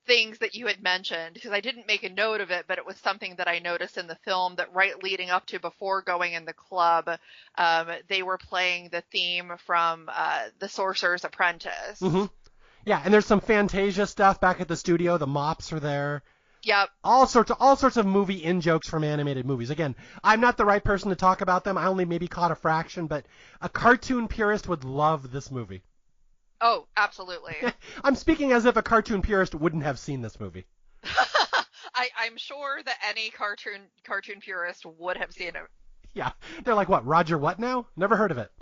things that you had mentioned, because I didn't make a note of it, but it was something that I noticed in the film that right leading up to before going in the club, they were playing the theme from The Sorcerer's Apprentice. Mm-hmm. Yeah, and there's some Fantasia stuff back at the studio. The mops are there. Yep. All sorts of movie in-jokes from animated movies. Again, I'm not the right person to talk about them. I only maybe caught a fraction, but a cartoon purist would love this movie. Oh, absolutely. I'm speaking as if a cartoon purist wouldn't have seen this movie. I'm sure that any cartoon purist would have seen it. Yeah, they're like, what, Roger what now? Never heard of it.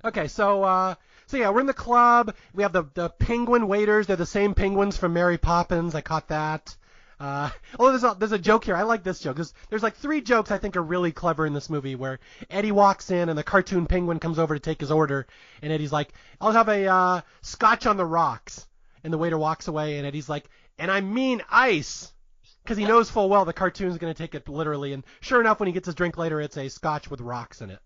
Okay, so yeah, we're in the club. We have the penguin waiters. They're the same penguins from Mary Poppins. I caught that. There's a joke here. I like this joke. There's like 3 jokes I think are really clever in this movie where Eddie walks in and the cartoon penguin comes over to take his order, and Eddie's like, I'll have a scotch on the rocks. And the waiter walks away, and Eddie's like, and I mean ice. Because he knows full well the cartoon's going to take it literally. And sure enough, when he gets his drink later, it's a scotch with rocks in it.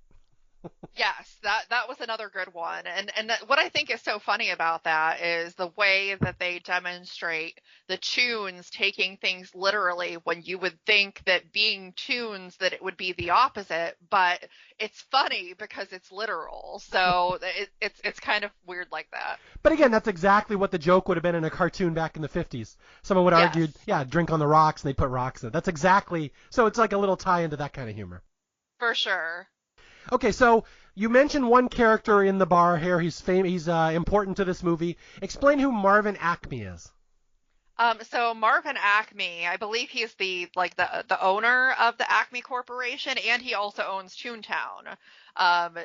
Yes, that was another good one. And what I think is so funny about that is the way that they demonstrate the tunes taking things literally, when you would think that being tunes that it would be the opposite, but it's funny because it's literal. So it's kind of weird like that. But again, that's exactly what the joke would have been in a cartoon back in the 50s. Someone would argue, yeah, drink on the rocks, and they put rocks in it. That's exactly, so it's like a little tie into that kind of humor. For sure. Okay, so you mentioned one character in the bar here. He's important to this movie. Explain who Marvin Acme is. So Marvin Acme, I believe he's the owner of the Acme Corporation, and he also owns Toontown.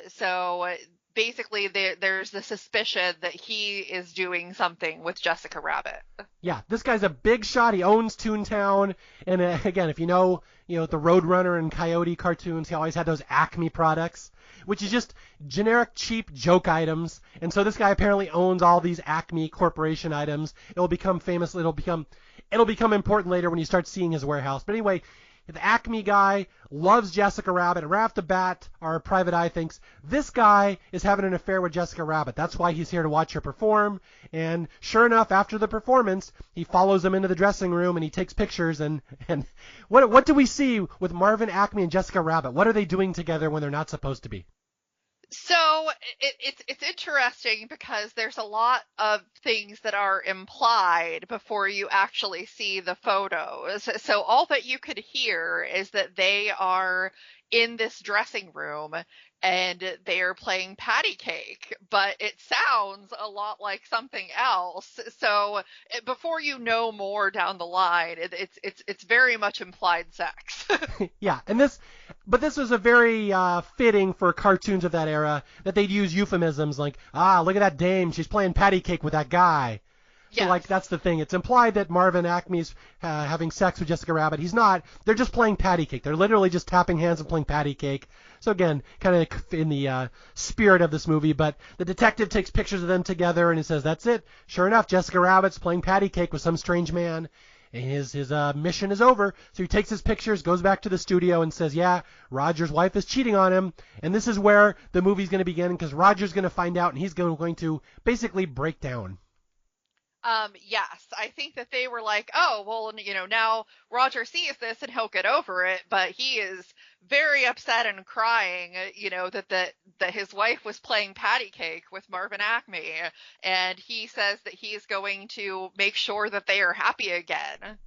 So basically there's the suspicion that he is doing something with Jessica Rabbit. Yeah, this guy's a big shot. He owns Toontown, and again, if you know the Roadrunner and Coyote cartoons, he always had those Acme products, which is just generic cheap joke items. And so this guy apparently owns all these Acme Corporation items. It'll become famous. It'll become important later when you start seeing his warehouse. But anyway, the Acme guy loves Jessica Rabbit, and right off the bat, our private eye thinks this guy is having an affair with Jessica Rabbit. That's why he's here to watch her perform. And sure enough, after the performance, he follows them into the dressing room and he takes pictures. And what do we see with Marvin Acme and Jessica Rabbit? What are they doing together when they're not supposed to be? So it's interesting because there's a lot of things that are implied before you actually see the photos. So all that you could hear is that they are in this dressing room and they are playing patty cake, but it sounds a lot like something else. So before you know more down the line, it's very much implied sex. Yeah, but this was a very fitting for cartoons of that era that they'd use euphemisms like, look at that dame, she's playing patty cake with that guy. So, yes. That's the thing. It's implied that Marvin Acme's having sex with Jessica Rabbit. He's not. They're just playing patty cake. They're literally just tapping hands and playing patty cake. So, again, kind of in the spirit of this movie. But the detective takes pictures of them together, and he says, that's it. Sure enough, Jessica Rabbit's playing patty cake with some strange man. And his mission is over. So he takes his pictures, goes back to the studio, and says, yeah, Roger's wife is cheating on him. And this is where the movie's going to begin, because Roger's going to find out, and he's going to basically break down. Yes, I think that they were like, oh, well, now Roger sees this and he'll get over it, but he is very upset and crying, that his wife was playing patty cake with Marvin Acme, and he says that he's going to make sure that they are happy again.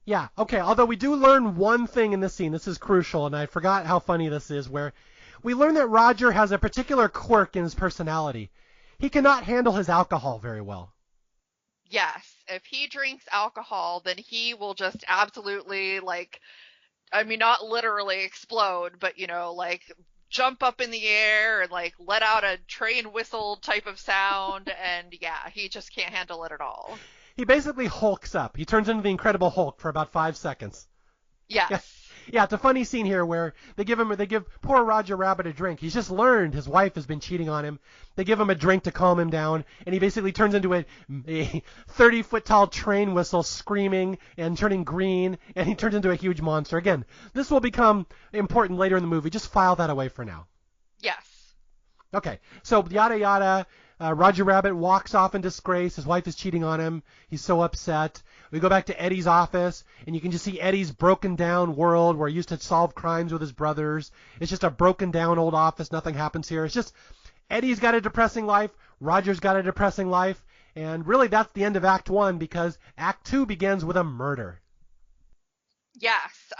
Yeah, okay, although we do learn one thing in this scene. This is crucial, and I forgot how funny this is, where we learn that Roger has a particular quirk in his personality. He cannot handle his alcohol very well. Yes, if he drinks alcohol, then he will just absolutely, not literally explode, but, jump up in the air and, let out a train whistle type of sound, and, yeah, he just can't handle it at all. He basically hulks up. He turns into the Incredible Hulk for about 5 seconds. Yes. Yeah, it's a funny scene here where they give poor Roger Rabbit a drink. He's just learned his wife has been cheating on him. They give him a drink to calm him down, and he basically turns into a 30-foot tall train whistle, screaming and turning green, and he turns into a huge monster. Again, this will become important later in the movie. Just file that away for now. Yes. Okay, so yada yada. Roger Rabbit walks off in disgrace. His wife is cheating on him. He's so upset. We go back to Eddie's office, and you can just see Eddie's broken down world where he used to solve crimes with his brothers. It's just a broken down old office. Nothing happens here. It's just Eddie's got a depressing life. Roger's got a depressing life. And really, that's the end of Act 1 because Act 2 begins with a murder. Yes,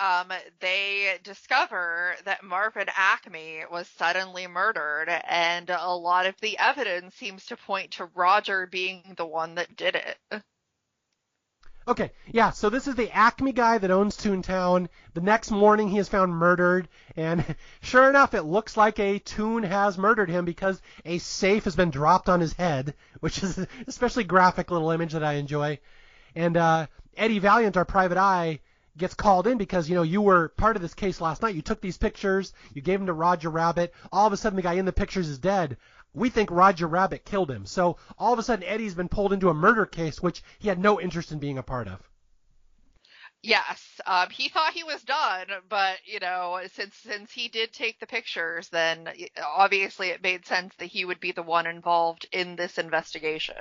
they discover that Marvin Acme was suddenly murdered, and a lot of the evidence seems to point to Roger being the one that did it. Okay, yeah, so this is the Acme guy that owns Toontown. The next morning he is found murdered, and sure enough, it looks like a Toon has murdered him because a safe has been dropped on his head, which is an especially graphic little image that I enjoy. And Eddie Valiant, our private eye, gets called in because, you were part of this case last night. You took these pictures, you gave them to Roger Rabbit. All of a sudden, the guy in the pictures is dead. We think Roger Rabbit killed him. So all of a sudden, Eddie's been pulled into a murder case, which he had no interest in being a part of. Yes, he thought he was done, but, since he did take the pictures, then obviously it made sense that he would be the one involved in this investigation.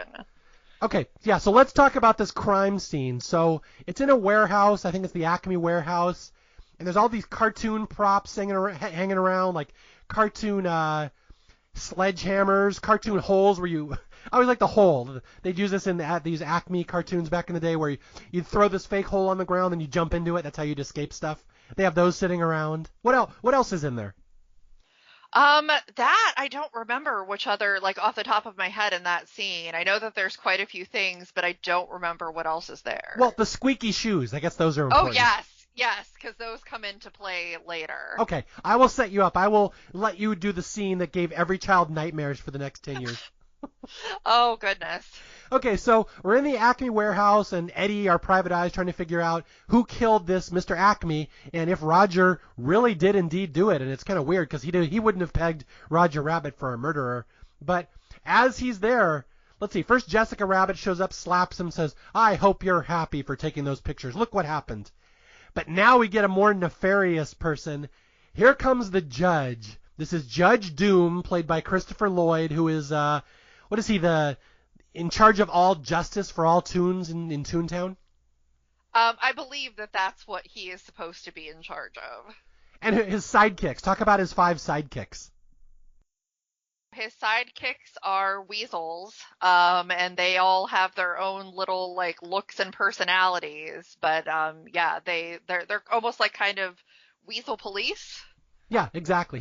Okay, yeah, so let's talk about this crime scene. So it's in a warehouse. I think it's the Acme warehouse. And there's all these cartoon props hanging around, like cartoon sledgehammers, cartoon holes where you... I always like the hole. They'd use this in these Acme cartoons back in the day where you'd throw this fake hole on the ground and you jump into it. That's how you'd escape stuff. They have those sitting around. What else is in there? That I don't remember which other, off the top of my head in that scene. I know that there's quite a few things, but I don't remember what else is there. Well, the squeaky shoes. I guess those are important. Oh, yes, because those come into play later. Okay, I will set you up. I will let you do the scene that gave every child nightmares for the next 10 years. Oh, goodness. Okay, so we're in the Acme warehouse, and Eddie, our private eye, is trying to figure out who killed this Mr. Acme, and if Roger really did indeed do it. And it's kind of weird because he wouldn't have pegged Roger Rabbit for a murderer. But as he's there, let's see, first Jessica Rabbit shows up, slaps him, says, "I hope you're happy for taking those pictures. Look what happened." But now we get a more nefarious person. Here comes the judge. This is Judge Doom, played by Christopher Lloyd, who is, what is he, in charge of all justice for all Toons in Toontown? I believe that's what he is supposed to be in charge of. And his sidekicks. Talk about his 5 sidekicks. His sidekicks are weasels, and they all have their own little looks and personalities. But yeah, they're almost like kind of weasel police. Yeah, exactly.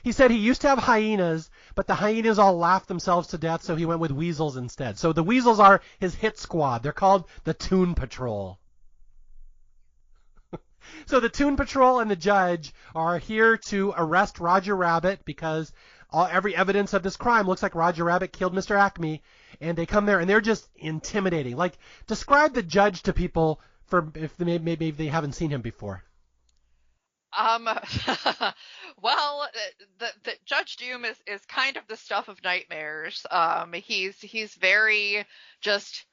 He said he used to have hyenas, but the hyenas all laughed themselves to death, so he went with weasels instead. So the weasels are his hit squad. They're called the Toon Patrol. So the Toon Patrol and the judge are here to arrest Roger Rabbit because every evidence of this crime looks like Roger Rabbit killed Mr. Acme, and they come there and they're just intimidating. Describe the judge to people if maybe they haven't seen him before. Well, the Judge Doom is kind of the stuff of nightmares. He's very just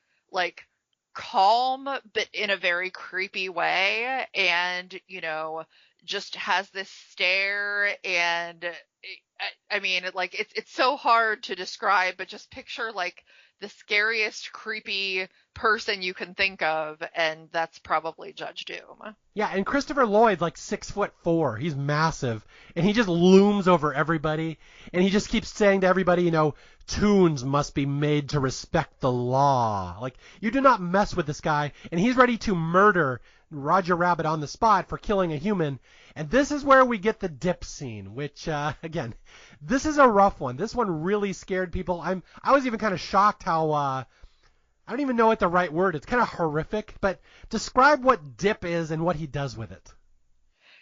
calm, but in a very creepy way, and just has this stare, and I mean, it's so hard to describe, but just picture the scariest creepy person you can think of, and that's probably Judge Doom. Yeah, and Christopher Lloyd's 6'4". He's massive, and he just looms over everybody, and he just keeps saying to everybody, Toons must be made to respect the law. You do not mess with this guy, and he's ready to murder Roger Rabbit on the spot for killing a human. And this is where we get the dip scene, which, again, this is a rough one. This one really scared people. I was even kind of shocked how, I don't even know what the right word is. It's kind of horrific, but describe what dip is and what he does with it.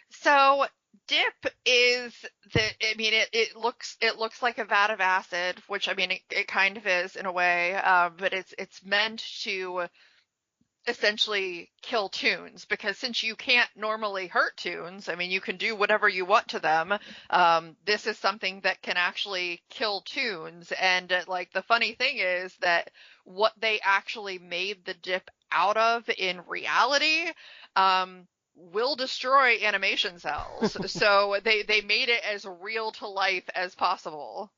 So dip is it looks like a vat of acid, which it kind of is in a way, but it's meant to essentially kill Toons, because since you can't normally hurt Toons, you can do whatever you want to them. This is something that can actually kill Toons, and the funny thing is that what they actually made the dip out of in reality will destroy animation cells. So they made it as real to life as possible.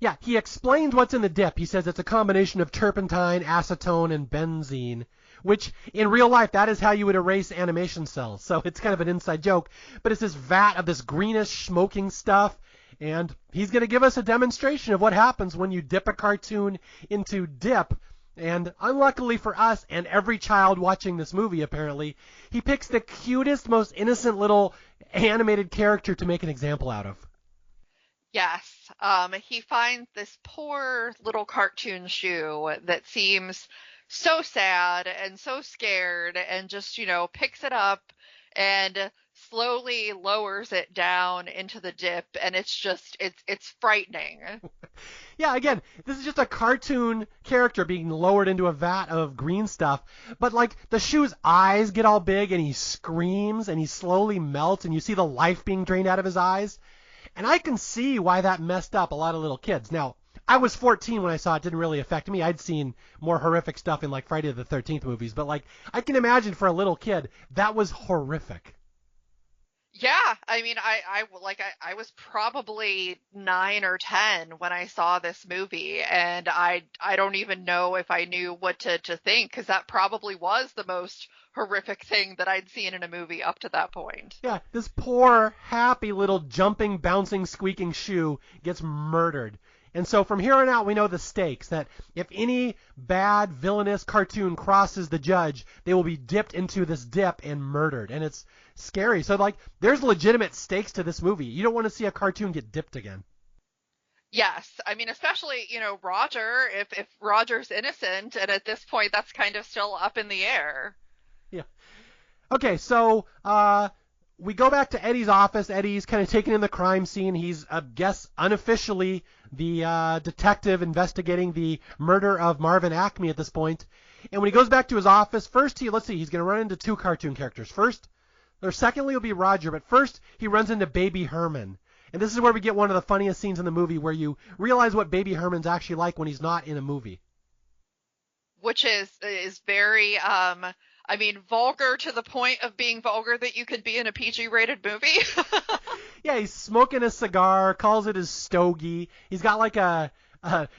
Yeah, he explains what's in the dip. He says it's a combination of turpentine, acetone, and benzene, which in real life, that is how you would erase animation cells. So it's kind of an inside joke. But it's this vat of this greenish smoking stuff, and he's going to give us a demonstration of what happens when you dip a cartoon into dip. And unluckily for us and every child watching this movie, apparently, he picks the cutest, most innocent little animated character to make an example out of. Yes, he finds this poor little cartoon shoe that seems so sad and so scared and just, picks it up and slowly lowers it down into the dip, and it's frightening. Yeah, again, this is just a cartoon character being lowered into a vat of green stuff, but like the shoe's eyes get all big and he screams and he slowly melts and you see the life being drained out of his eyes. And I can see why that messed up a lot of little kids. Now, I was 14 when I saw it. It didn't really affect me. I'd seen more horrific stuff in like Friday the 13th movies, but like I can imagine for a little kid, that was horrific. Yeah, I mean, I was probably 9 or 10 when I saw this movie, and I don't even know if I knew what to think, because that probably was the most horrific thing that I'd seen in a movie up to that point. Yeah, this poor, happy little jumping, bouncing, squeaking shoe gets murdered. And so from here on out, we know the stakes, that if any bad, villainous cartoon crosses the judge, they will be dipped into this dip and murdered. And it's scary. So, like, there's legitimate stakes to this movie. You don't want to see a cartoon get dipped again. Yes, I mean, especially, Roger, if Roger's innocent, and at this point, that's kind of still up in the air. Yeah. Okay, so we go back to Eddie's office. Eddie's kind of taken in the crime scene. He's, I guess, unofficially the detective investigating the murder of Marvin Acme at this point. And when he goes back to his office, first he's going to run into two cartoon characters. Secondly will be Roger, but first he runs into Baby Herman. And this is where we get one of the funniest scenes in the movie, where you realize what Baby Herman's actually like when he's not in a movie. Which is very, vulgar to the point of being vulgar that you could be in a PG-rated movie. Yeah, he's smoking a cigar, calls it his stogie. He's got like a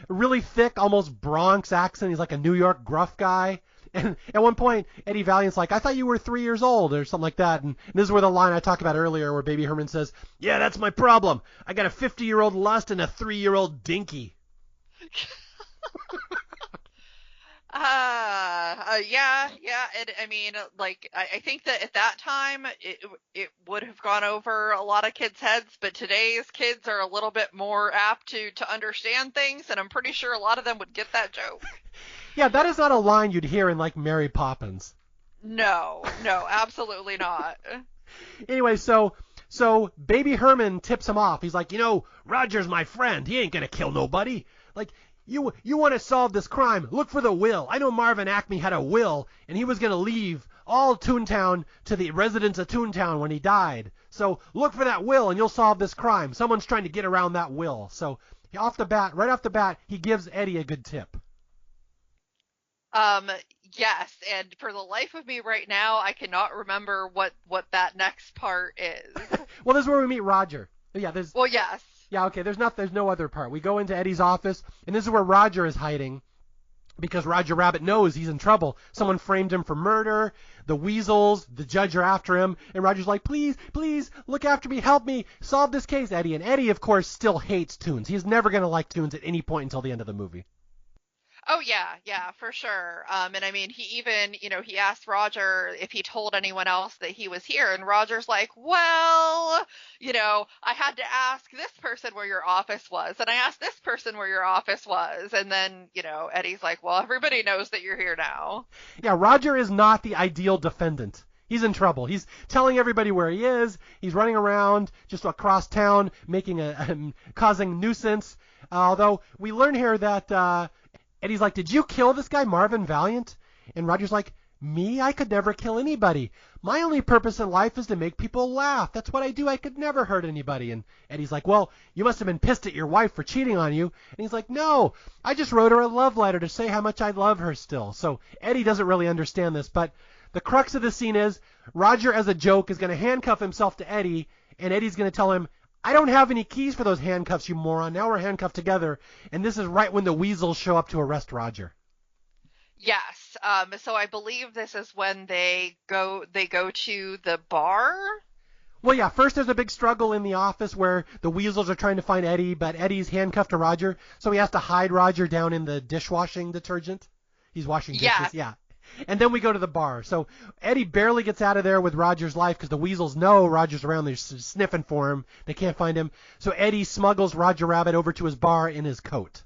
really thick, almost Bronx accent. He's like a New York gruff guy. And at one point, Eddie Valiant's like, I thought you were 3 years old, or something like that. And this is where the line I talked about earlier, where Baby Herman says, yeah, that's my problem. I got a 50-year-old lust and a 3-year-old dinky. Yeah. And I mean, like, I think that at that time it would have gone over a lot of kids' heads, but today's kids are a little bit more apt to understand things, and I'm pretty sure a lot of them would get that joke. Yeah, that is not a line you'd hear in like Mary Poppins. No, absolutely not. Anyway, so Baby Herman tips him off. He's like, Roger's my friend. He ain't gonna kill nobody. Like, you want to solve this crime, look for the will. I know Marvin Acme had a will, and he was going to leave all Toontown to the residents of Toontown when he died. So look for that will, and you'll solve this crime. Someone's trying to get around that will. So right off the bat, he gives Eddie a good tip. Yes, and for the life of me right now, I cannot remember what that next part is. Well, this is where we meet Roger. Yeah, Well, yes. Yeah, okay, there's no other part. We go into Eddie's office, and this is where Roger is hiding, because Roger Rabbit knows he's in trouble. Someone framed him for murder. The weasels, the judge are after him, and Roger's like, please, look after me, help me, solve this case, Eddie. And Eddie, of course, still hates Toons. He's never going to like Toons at any point until the end of the movie. Oh, yeah, for sure. And I mean, he even, he asked Roger if he told anyone else that he was here. And Roger's like, well, I had to ask this person where your office was. And I asked this person where your office was. And then, Eddie's like, well, everybody knows that you're here now. Yeah, Roger is not the ideal defendant. He's in trouble. He's telling everybody where he is. He's running around just across town, causing nuisance. Although we learn here that Eddie's like, did you kill this guy, Marvin Valiant? And Roger's like, me? I could never kill anybody. My only purpose in life is to make people laugh. That's what I do. I could never hurt anybody. And Eddie's like, well, you must have been pissed at your wife for cheating on you. And he's like, no, I just wrote her a love letter to say how much I love her still. So Eddie doesn't really understand this, but the crux of the scene is Roger, as a joke, is going to handcuff himself to Eddie, and Eddie's going to tell him, I don't have any keys for those handcuffs, you moron. Now we're handcuffed together. And this is right when the weasels show up to arrest Roger. Yes. So I believe this is when they go to the bar. Well, yeah, first there's a big struggle in the office where the weasels are trying to find Eddie, but Eddie's handcuffed to Roger, so he has to hide Roger down in the dishwashing detergent. He's washing dishes, yeah. And then we go to the bar. So Eddie barely gets out of there with Roger's life because the weasels know Roger's around. They're sniffing for him. They can't find him. So Eddie smuggles Roger Rabbit over to his bar in his coat.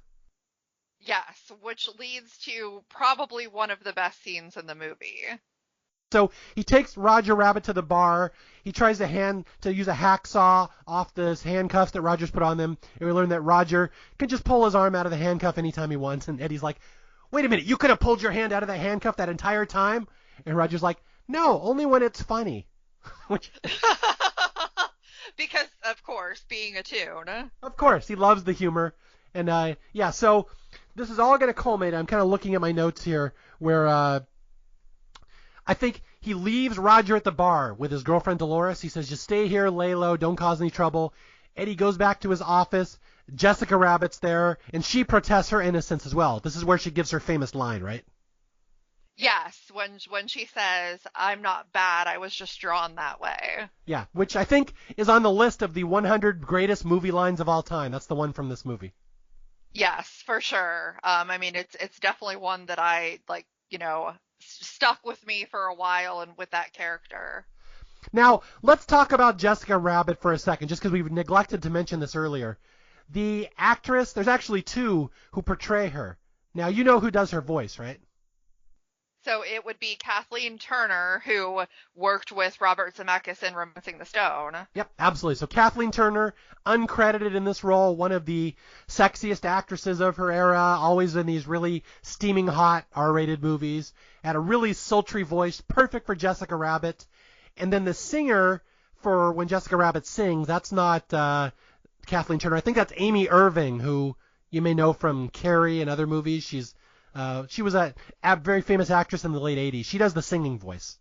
Yes, which leads to probably one of the best scenes in the movie. So he takes Roger Rabbit to the bar. He tries to use a hacksaw off the handcuffs that Roger's put on them. And we learn that Roger can just pull his arm out of the handcuff anytime he wants. And Eddie's like, wait a minute, you could have pulled your hand out of the handcuff that entire time? And Roger's like, no, only when it's funny. Because, of course, being a tune. Of course, he loves the humor. And, so this is all going to culminate. I'm kind of looking at my notes here where I think he leaves Roger at the bar with his girlfriend Dolores. He says, just stay here, lay low, don't cause any trouble. Eddie goes back to his office. Jessica Rabbit's there, and she protests her innocence as well. This is where she gives her famous line, right? Yes, when she says, I'm not bad, I was just drawn that way. Yeah, which I think is on the list of the 100 greatest movie lines of all time. That's the one from this movie. Yes, for sure. I mean, it's definitely one that I, stuck with me for a while and with that character. Now, let's talk about Jessica Rabbit for a second, just because we neglected to mention this earlier. The actress, there's actually two who portray her. Now, you know who does her voice, right? So it would be Kathleen Turner, who worked with Robert Zemeckis in Romancing the Stone. Yep, absolutely. So Kathleen Turner, uncredited in this role, one of the sexiest actresses of her era, always in these really steaming hot R-rated movies, had a really sultry voice, perfect for Jessica Rabbit. And then the singer for when Jessica Rabbit sings, that's not Kathleen Turner. I think that's Amy Irving, who you may know from Carrie and other movies. She was a very famous actress in the late 80s. She does the singing voice.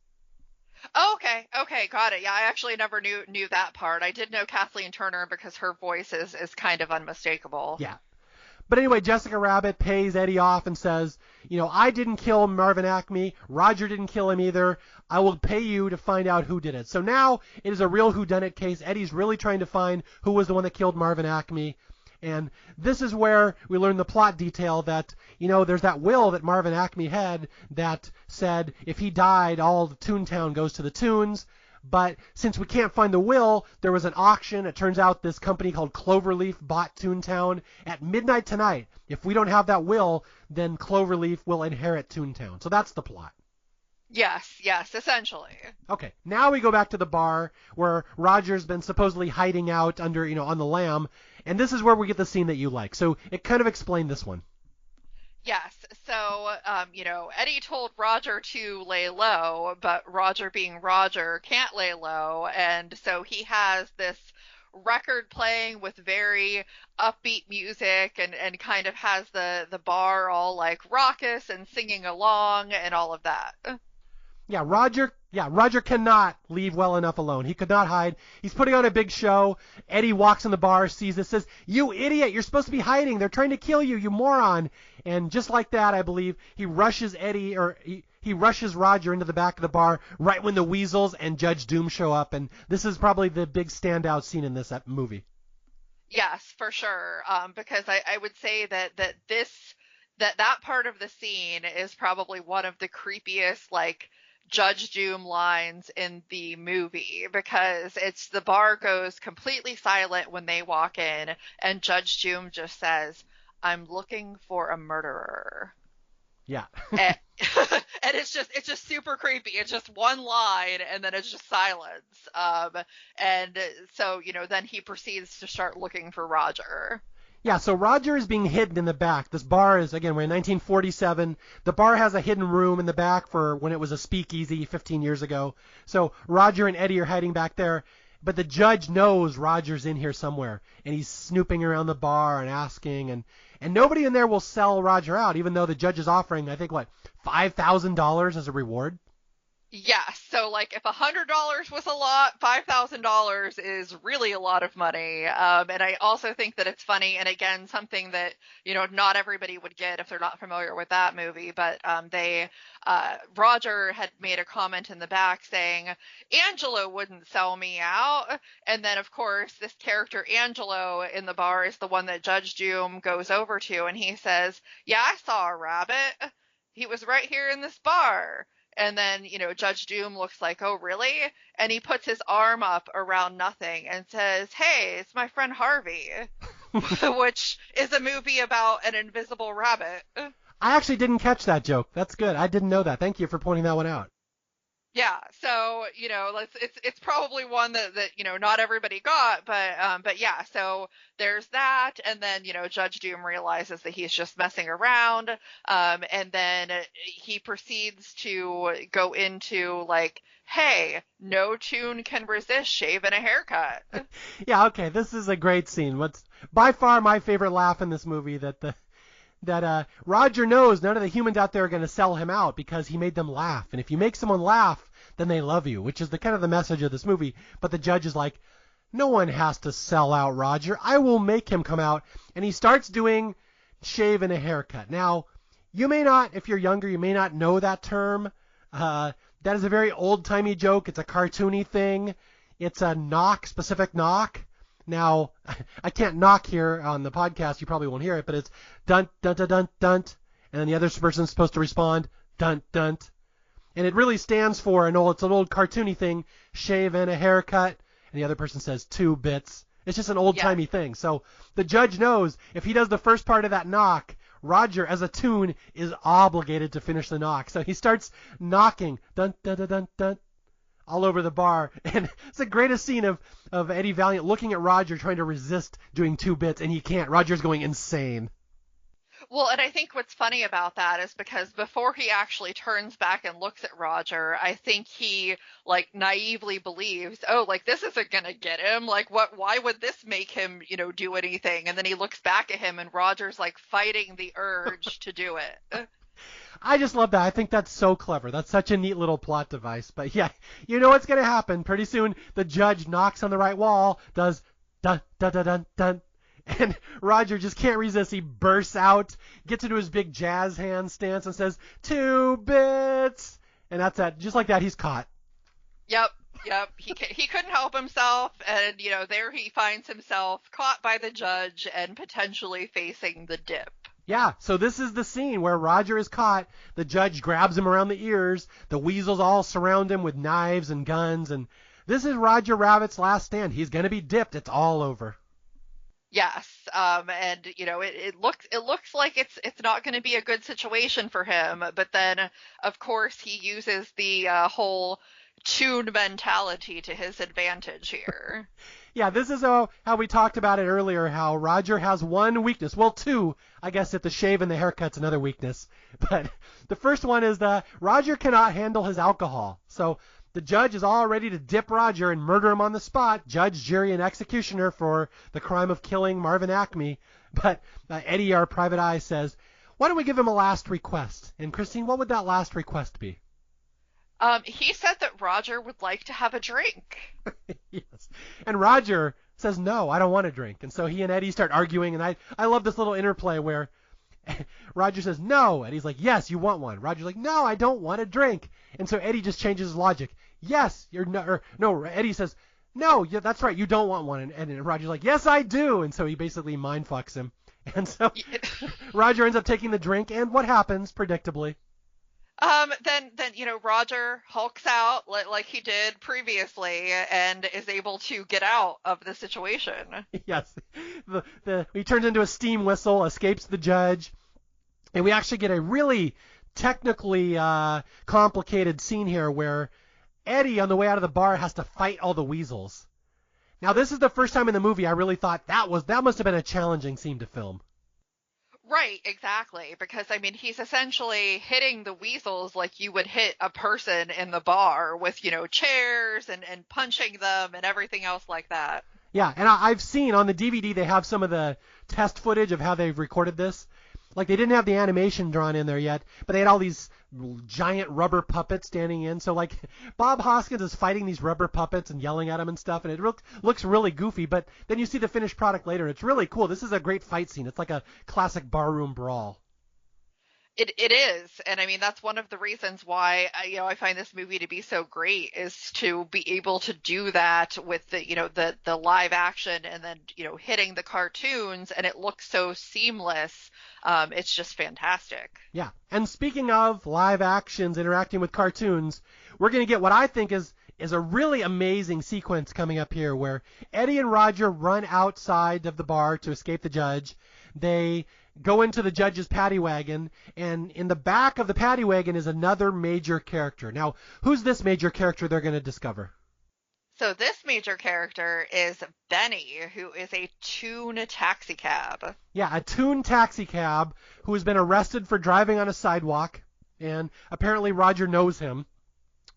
Oh, okay, got it. Yeah, I actually never knew that part. I did know Kathleen Turner because her voice is kind of unmistakable. Yeah. But anyway, Jessica Rabbit pays Eddie off and says, I didn't kill Marvin Acme. Roger didn't kill him either. I will pay you to find out who did it. So now it is a real whodunit case. Eddie's really trying to find who was the one that killed Marvin Acme. And this is where we learn the plot detail that, there's that will that Marvin Acme had that said if he died, all the Toontown goes to the Toons. But since we can't find the will, there was an auction. It turns out this company called Cloverleaf bought Toontown at midnight tonight. If we don't have that will, then Cloverleaf will inherit Toontown. So that's the plot. Yes, essentially. Okay, now we go back to the bar where Roger's been supposedly hiding out under, on the lam. And this is where we get the scene that you like. So it kind of explained this one. Yes. So, Eddie told Roger to lay low, but Roger being Roger can't lay low. And so he has this record playing with very upbeat music and kind of has the bar all like raucous and singing along and all of that. Yeah, Roger cannot leave well enough alone. He could not hide. He's putting on a big show. Eddie walks in the bar, sees this, says, "You idiot, you're supposed to be hiding. They're trying to kill you, you moron." And just like that, I believe, he rushes he rushes Roger into the back of the bar right when the Weasels and Judge Doom show up. And this is probably the big standout scene in this movie. Yes, for sure. Because I would say that part of the scene is probably one of the creepiest, Judge Doom lines in the movie, because it's the bar goes completely silent when they walk in and Judge Doom just says, "I'm looking for a murderer." Yeah. and it's just super creepy. It's just one line and then it's just silence. And so, then he proceeds to start looking for Roger. Yeah, so Roger is being hidden in the back. This bar is, again, we're in 1947. The bar has a hidden room in the back for when it was a speakeasy 15 years ago. So Roger and Eddie are hiding back there. But the judge knows Roger's in here somewhere. And he's snooping around the bar and asking. And nobody in there will sell Roger out, even though the judge is offering, I think, $5,000 as a reward? Yes. So, like, if $100 was a lot, $5,000 is really a lot of money. And I also think that it's funny, and again, something that, not everybody would get if they're not familiar with that movie. But Roger had made a comment in the back saying, Angelo wouldn't sell me out. And then, of course, this character, Angelo, in the bar is the one that Judge Doom goes over to, and he says, yeah, I saw a rabbit. He was right here in this bar. And then, Judge Doom looks like, oh, really? And he puts his arm up around nothing and says, hey, it's my friend Harvey, which is a movie about an invisible rabbit. I actually didn't catch that joke. That's good. I didn't know that. Thank you for pointing that one out. Yeah, so it's probably one that not everybody got, but yeah, so there's that, and then Judge Doom realizes that he's just messing around, and then he proceeds to go into like, hey, no tune can resist shaving a haircut. Yeah, okay, this is a great scene. What's by far my favorite laugh in this movie that Roger knows none of the humans out there are going to sell him out because he made them laugh. And if you make someone laugh, then they love you, which is the kind of the message of this movie. But the judge is like, no one has to sell out Roger. I will make him come out. And he starts doing shave and a haircut. Now, you may not, if you're younger, you may not know that term. That is a very old-timey joke. It's a cartoony thing. It's a specific knock. Now, I can't knock here on the podcast. You probably won't hear it, but it's dun, dun, dun, dun, dun. And then the other person's supposed to respond, dun, dun. And it really stands for it's an old cartoony thing, shave and a haircut. And the other person says 2 bits. It's just an old-timey thing. So the judge knows if he does the first part of that knock, Roger, as a tune, is obligated to finish the knock. So he starts knocking, dun, dun, dun, dun, dun, all over the bar. And it's the greatest scene of Eddie Valiant looking at Roger trying to resist doing 2 bits, and he can't. Roger's going insane. Well, and I think what's funny about that is because before he actually turns back and looks at Roger, I think he like naively believes, oh, like this isn't going to get him. Like why would this make him, do anything? And then he looks back at him and Roger's like fighting the urge to do it. I just love that. I think that's so clever. That's such a neat little plot device. But yeah, you know what's going to happen. Pretty soon the judge knocks on the right wall, does dun, dun, dun, dun, dun. And Roger just can't resist. He bursts out, gets into his big jazz hand stance and says, 2 bits. And that's that. Just like that, he's caught. Yep. He couldn't help himself. And, there he finds himself caught by the judge and potentially facing the dip. Yeah, so this is the scene where Roger is caught. The judge grabs him around the ears. The weasels all surround him with knives and guns. And this is Roger Rabbit's last stand. He's going to be dipped. It's all over. Yes, and it looks like it's not going to be a good situation for him. But then, of course, he uses the whole tune mentality to his advantage here. Yeah, this is how we talked about it earlier. How Roger has one weakness. Well, 2, I guess, if the shave and the haircut's another weakness. But the first one is Roger cannot handle his alcohol. So the judge is all ready to dip Roger and murder him on the spot, judge, jury, and executioner for the crime of killing Marvin Acme. But Eddie, our private eye, says, why don't we give him a last request? And Christine, what would that last request be? He said that Roger would like to have a drink. Yes. And Roger says, no, I don't want a drink. And so he and Eddie start arguing, and I love this little interplay where Roger says, no. And he's like, yes, you want one. Roger's like, no, I don't want a drink. And so Eddie just changes his logic. Yes, no, Eddie says, no, yeah, that's right, you don't want one. And Roger's like, yes, I do. And so he basically mind fucks him. And so Roger ends up taking the drink, and what happens, predictably? Then Roger hulks out like he did previously and is able to get out of the situation. Yes. He turns into a steam whistle, escapes the judge, and we actually get a really technically complicated scene here where Eddie, on the way out of the bar, has to fight all the weasels. Now, this is the first time in the movie I really thought that must have been a challenging scene to film. Right, exactly. Because, I mean, he's essentially hitting the weasels like you would hit a person in the bar with, chairs and punching them and everything else like that. Yeah, and I've seen on the DVD they have some of the test footage of how they've recorded this. Like they didn't have the animation drawn in there yet, but they had all these giant rubber puppets standing in. So like Bob Hoskins is fighting these rubber puppets and yelling at them and stuff, and it looks really goofy. But then you see the finished product later, and it's really cool. This is a great fight scene. It's like a classic barroom brawl. It is, and I mean that's one of the reasons why I find this movie to be so great is to be able to do that with the live action and then hitting the cartoons, and it looks so seamless. It's just fantastic. Yeah, and speaking of live actions interacting with cartoons, we're gonna get what I think is a really amazing sequence coming up here where Eddie and Roger run outside of the bar to escape the judge. They go into the judge's paddy wagon, and in the back of the paddy wagon is another major character. Now, who's this major character they're going to discover? So this major character is Benny, who is a toon taxi cab. Yeah, a toon taxi cab who has been arrested for driving on a sidewalk, and apparently Roger knows him.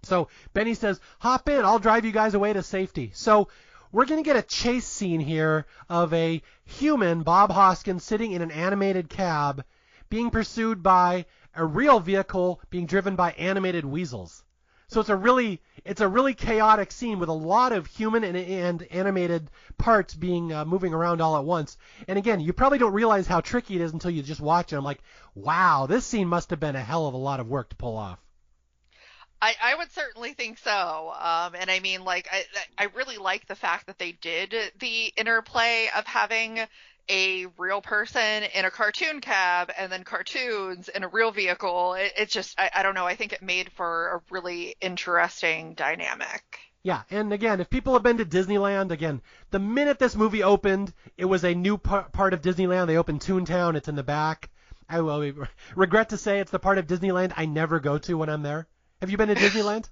So Benny says, hop in, I'll drive you guys away to safety. So we're going to get a chase scene here of a human, Bob Hoskins, sitting in an animated cab being pursued by a real vehicle being driven by animated weasels. So it's a really chaotic scene with a lot of human and animated parts being moving around all at once. And again, you probably don't realize how tricky it is until you just watch it. I'm like, wow, this scene must have been a hell of a lot of work to pull off. I would certainly think so. And I mean, like, I really like the fact that they did the interplay of having a real person in a cartoon cab and then cartoons in a real vehicle. It's just, I don't know, I think it made for a really interesting dynamic. Yeah, and again, if people have been to Disneyland, again, the minute this movie opened, it was a new part of Disneyland. They opened Toontown. It's in the back. I will regret to say it's the part of Disneyland I never go to when I'm there. Have you been to Disneyland?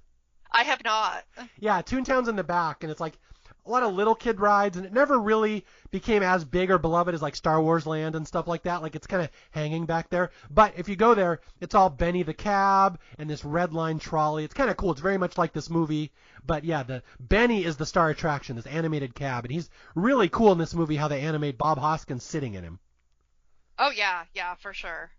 I have not. Yeah, Toontown's in the back, and it's like a lot of little kid rides, and it never really became as big or beloved as like Star Wars Land and stuff like that. Like it's kind of hanging back there. But if you go there, it's all Benny the Cab and this red line trolley. It's kind of cool. It's very much like this movie. But yeah, the Benny is the star attraction, this animated cab, and he's really cool in this movie how they animate Bob Hoskins sitting in him. Oh yeah, for sure.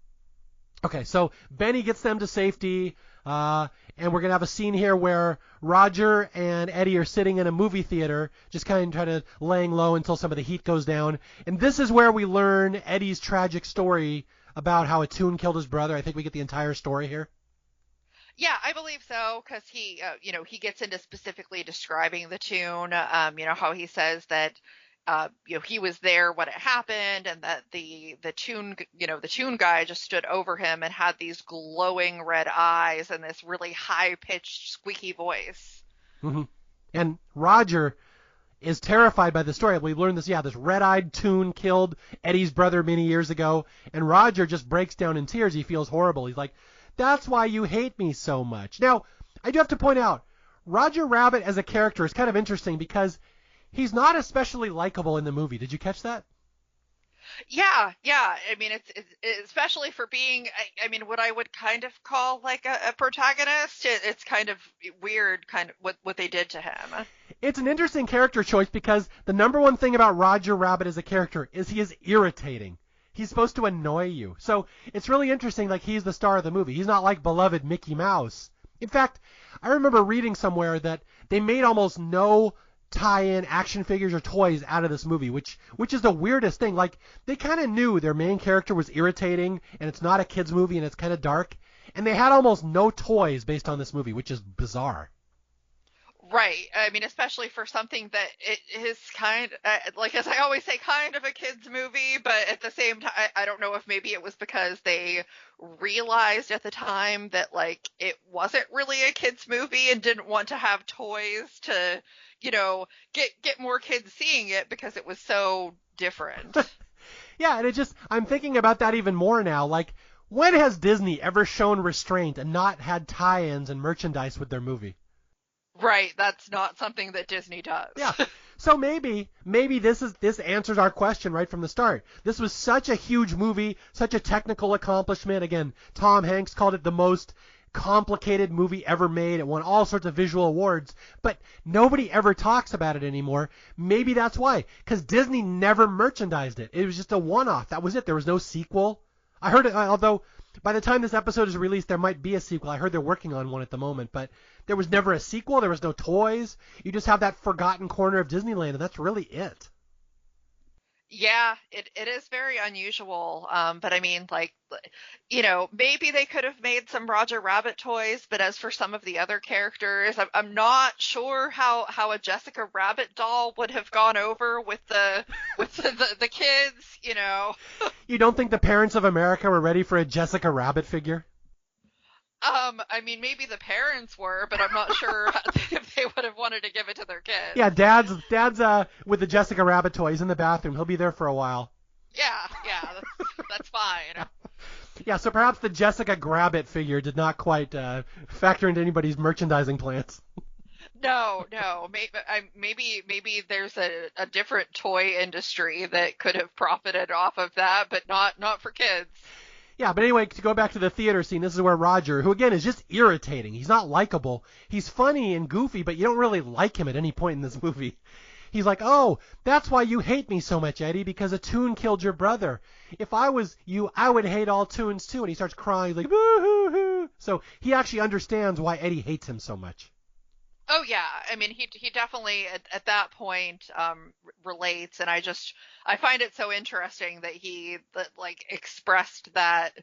Okay, so Benny gets them to safety, and we're going to have a scene here where Roger and Eddie are sitting in a movie theater, just kind of trying to laying low until some of the heat goes down. And this is where we learn Eddie's tragic story about how a toon killed his brother. I think we get the entire story here. Yeah, I believe so, because he gets into specifically describing the toon, how he says that he was there when it happened, and that the toon guy just stood over him and had these glowing red eyes and this really high pitched squeaky voice. Mm-hmm. And Roger is terrified by the story. We learned this. Yeah, this red-eyed toon killed Eddie's brother many years ago, and Roger just breaks down in tears. He feels horrible. He's like, "That's why you hate me so much." Now, I do have to point out, Roger Rabbit as a character is kind of interesting because he's not especially likable in the movie. Did you catch that? Yeah. I mean, it's especially for being, I mean, what I would kind of call like a protagonist. It's kind of weird, kind of what they did to him. It's an interesting character choice because the number one thing about Roger Rabbit as a character is he is irritating. He's supposed to annoy you. So it's really interesting, like he's the star of the movie. He's not like beloved Mickey Mouse. In fact, I remember reading somewhere that they made almost no tie-in action figures or toys out of this movie, which is the weirdest thing. Like, they kind of knew their main character was irritating, and it's not a kid's movie, and it's kind of dark, and they had almost no toys based on this movie, which is bizarre. Right. I mean, especially for something that it is kind like, as I always say, kind of a kid's movie, but at the same time, I don't know if maybe it was because they realized at the time that, like, it wasn't really a kid's movie and didn't want to have toys to, get more kids seeing it because it was so different. Yeah, and I'm thinking about that even more now. Like, when has Disney ever shown restraint and not had tie-ins and merchandise with their movie? Right, that's not something that Disney does. Yeah. So maybe this answers our question right from the start. This was such a huge movie, such a technical accomplishment. Again, Tom Hanks called it the most complicated movie ever made. It won all sorts of visual awards, but nobody ever talks about it anymore. Maybe that's why, because Disney never merchandised it. It was just a one-off. That was it. There was no sequel. I heard it, although by the time this episode is released, there might be a sequel. I heard they're working on one at the moment, but there was never a sequel. There was no toys. You just have that forgotten corner of Disneyland, and that's really it. Yeah, it is very unusual. But I mean, like, maybe they could have made some Roger Rabbit toys, but as for some of the other characters, I'm not sure how a Jessica Rabbit doll would have gone over with the kids, You don't think the parents of America were ready for a Jessica Rabbit figure? I mean, maybe the parents were, but I'm not sure if they would have wanted to give it to their kids. Yeah, Dad's with the Jessica Rabbit toys in the bathroom. He'll be there for a while. Yeah, that's fine. Yeah, so perhaps the Jessica Grabbit figure did not quite factor into anybody's merchandising plans. No, maybe there's a different toy industry that could have profited off of that, but not for kids. Yeah, but anyway, to go back to the theater scene, this is where Roger, who again is just irritating. He's not likable. He's funny and goofy, but you don't really like him at any point in this movie. He's like, oh, that's why you hate me so much, Eddie, because a toon killed your brother. If I was you, I would hate all toons too. And he starts crying, he's like, boo-hoo-hoo. So he actually understands why Eddie hates him so much. Oh yeah, I mean he definitely at that point relates, and I find it so interesting that he expressed that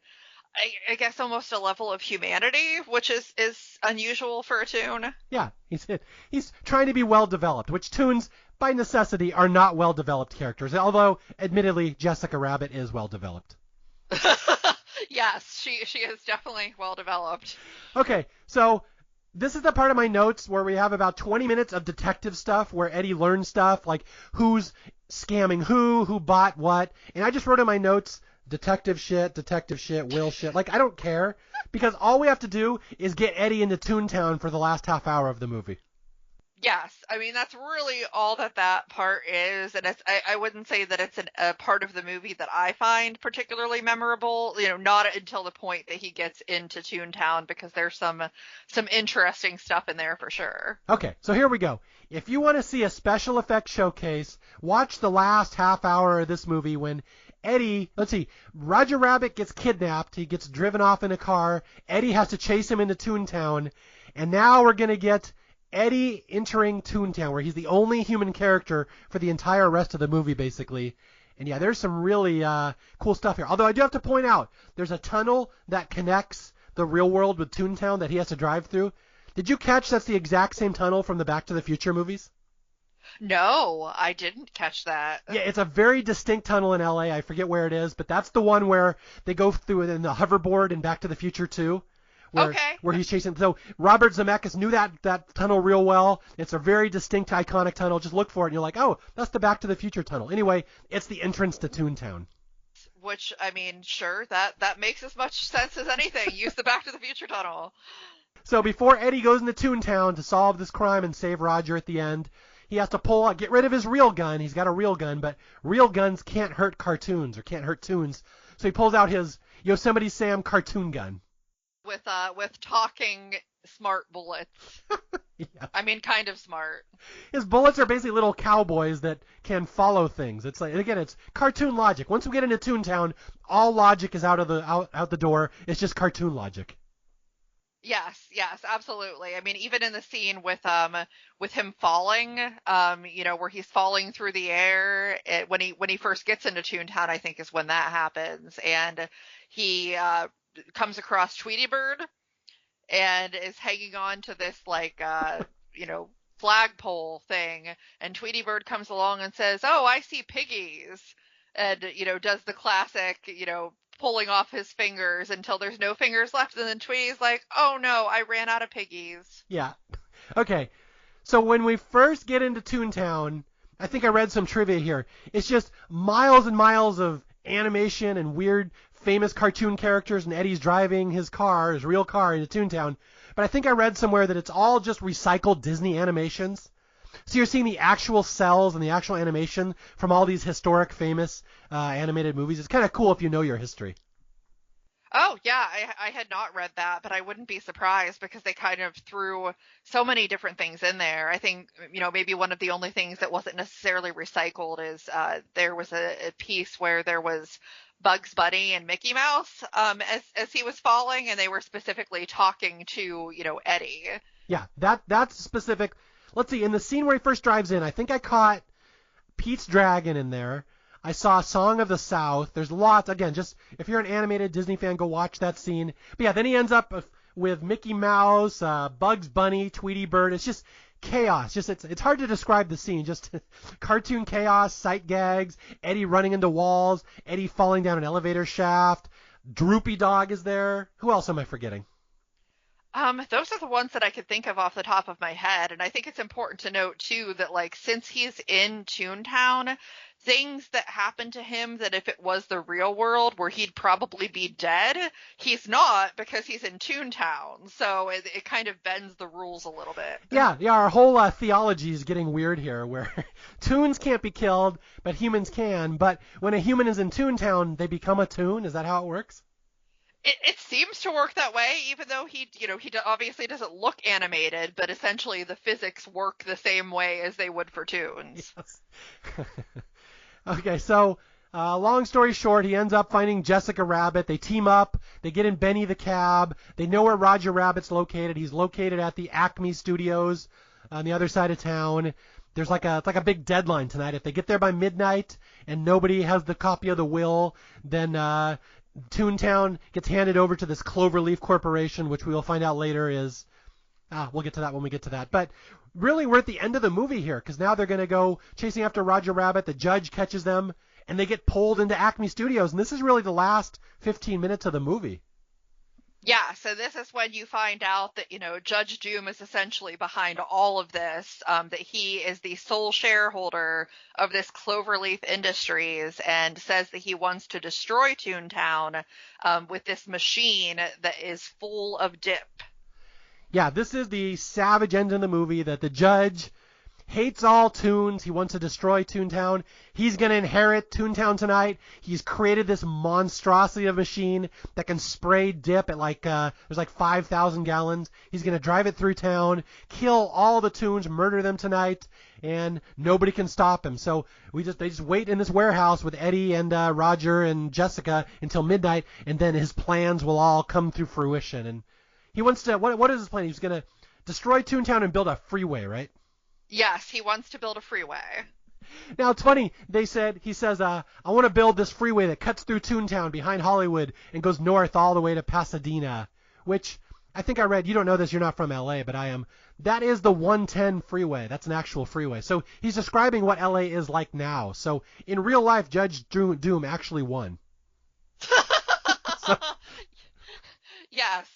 I guess almost a level of humanity, which is unusual for a toon. Yeah, he's trying to be well developed, which toons by necessity are not well developed characters. Although admittedly Jessica Rabbit is well developed. Yes, she is definitely well developed. Okay, so this is the part of my notes where we have about 20 minutes of detective stuff where Eddie learns stuff like who's scamming who bought what. And I just wrote in my notes, detective shit, Will shit. Like, I don't care because all we have to do is get Eddie into Toontown for the last half hour of the movie. Yes, I mean that's really all that part is, and I wouldn't say that it's a part of the movie that I find particularly memorable. Not until the point that he gets into Toontown, because there's some interesting stuff in there for sure. Okay, so here we go. If you want to see a special effects showcase, watch the last half hour of this movie when Eddie, Roger Rabbit gets kidnapped. He gets driven off in a car. Eddie has to chase him into Toontown, and now we're gonna get Eddie entering Toontown, where he's the only human character for the entire rest of the movie, basically. And yeah, there's some really cool stuff here. Although I do have to point out, there's a tunnel that connects the real world with Toontown that he has to drive through. Did you catch that's the exact same tunnel from the Back to the Future movies? No, I didn't catch that. Yeah, it's a very distinct tunnel in LA. I forget where it is, but that's the one where they go through it in the hoverboard in Back to the Future 2. Where he's chasing. So Robert Zemeckis knew that tunnel real well. It's a very distinct, iconic tunnel. Just look for it, and you're like, oh, that's the Back to the Future tunnel. Anyway, it's the entrance to Toontown. Which, I mean, sure, that makes as much sense as anything. Use the Back to the Future tunnel. So before Eddie goes into Toontown to solve this crime and save Roger at the end, he has to get rid of his real gun. He's got a real gun, but real guns can't hurt cartoons or can't hurt toons. So he pulls out his Yosemite Sam cartoon gun. With talking smart bullets. Yeah. I mean, kind of smart. His bullets are basically little cowboys that can follow things. It's like, again, it's cartoon logic. Once we get into Toontown, all logic is out the door. It's just cartoon logic. Yes, absolutely. I mean, even in the scene with him falling, where he's falling through the air, when he first gets into Toontown, I think is when that happens, and he comes across Tweety Bird and is hanging on to this flagpole thing, and Tweety Bird comes along and says, "Oh, I see piggies," and does the classic, pulling off his fingers until there's no fingers left, and then Tweety's like, "Oh no, I ran out of piggies." Yeah. Okay. So when we first get into Toontown, I think I read some trivia here. It's just miles and miles of animation and weird famous cartoon characters, and Eddie's driving his real car into Toontown. But I think I read somewhere that it's all just recycled Disney animations. So you're seeing the actual cells and the actual animation from all these historic, famous animated movies. It's kind of cool if you know your history. Oh, yeah, I had not read that, but I wouldn't be surprised because they kind of threw so many different things in there. I think, maybe one of the only things that wasn't necessarily recycled is there was a piece where there was Bugs Bunny and Mickey Mouse as he was falling, and they were specifically talking to, Eddie. Yeah, that's specific. Let's see, in the scene where he first drives in, I think I caught Pete's Dragon in there. I saw Song of the South. There's lots. Again, just if you're an animated Disney fan, go watch that scene. But yeah, then he ends up with Mickey Mouse, Bugs Bunny, Tweety Bird. It's just chaos. Just it's hard to describe the scene. Just cartoon chaos, sight gags, Eddie running into walls, Eddie falling down an elevator shaft. Droopy Dog is there. Who else am I forgetting? Those are the ones that I could think of off the top of my head. And I think it's important to note, too, that, since he's in Toontown, things that happen to him that if it was the real world where he'd probably be dead, he's not because he's in Toontown. So it kind of bends the rules a little bit. Yeah, our whole theology is getting weird here, where toons can't be killed, but humans can. But when a human is in Toontown, they become a toon? Is that how it works? It seems to work that way, even though he obviously doesn't look animated, but essentially the physics work the same way as they would for toons. Yes. Okay, so long story short, he ends up finding Jessica Rabbit. They team up. They get in Benny the cab. They know where Roger Rabbit's located. He's located at the Acme Studios on the other side of town. There's it's like a big deadline tonight. If they get there by midnight and nobody has the copy of the will, then Toontown gets handed over to this Cloverleaf Corporation, which we will find out later is... we'll get to that when we get to that. But really, we're at the end of the movie here, because now they're going to go chasing after Roger Rabbit. The judge catches them, and they get pulled into Acme Studios. And this is really the last 15 minutes of the movie. Yeah, so this is when you find out that, Judge Doom is essentially behind all of this, that he is the sole shareholder of this Cloverleaf Industries and says that he wants to destroy Toontown with this machine that is full of dip. Yeah, this is the savage end of the movie that the judge hates all toons. He wants to destroy Toontown. He's going to inherit Toontown tonight. He's created this monstrosity of machine that can spray dip at there's 5,000 gallons. He's going to drive it through town, kill all the toons, murder them tonight, and nobody can stop him. So they just wait in this warehouse with Eddie and Roger and Jessica until midnight, and then his plans will all come to fruition. And he wants to, what is his plan? He's going to destroy Toontown and build a freeway, right? Yes, he wants to build a freeway. Now, it's funny. He says, I want to build this freeway that cuts through Toontown behind Hollywood and goes north all the way to Pasadena, which I think I read. You don't know this. You're not from L.A., but I am. That is the 110 freeway. That's an actual freeway. So he's describing what L.A. is like now. So in real life, Judge Doom actually won. So, yes,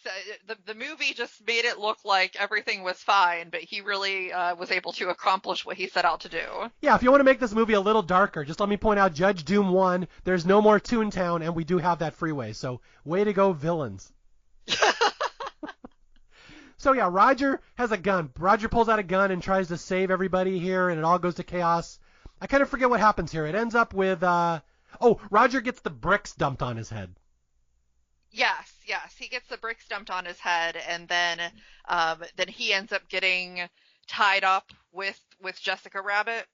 the movie just made it look like everything was fine, but he really was able to accomplish what he set out to do. Yeah, if you want to make this movie a little darker, just let me point out Judge Doom won. There's no more Toontown, and we do have that freeway. So way to go, villains. So yeah, Roger has a gun. Roger pulls out a gun and tries to save everybody here, and it all goes to chaos. I kind of forget what happens here. It ends up with... Roger gets the bricks dumped on his head. Yes, he gets the bricks dumped on his head, and then he ends up getting tied up with Jessica Rabbit.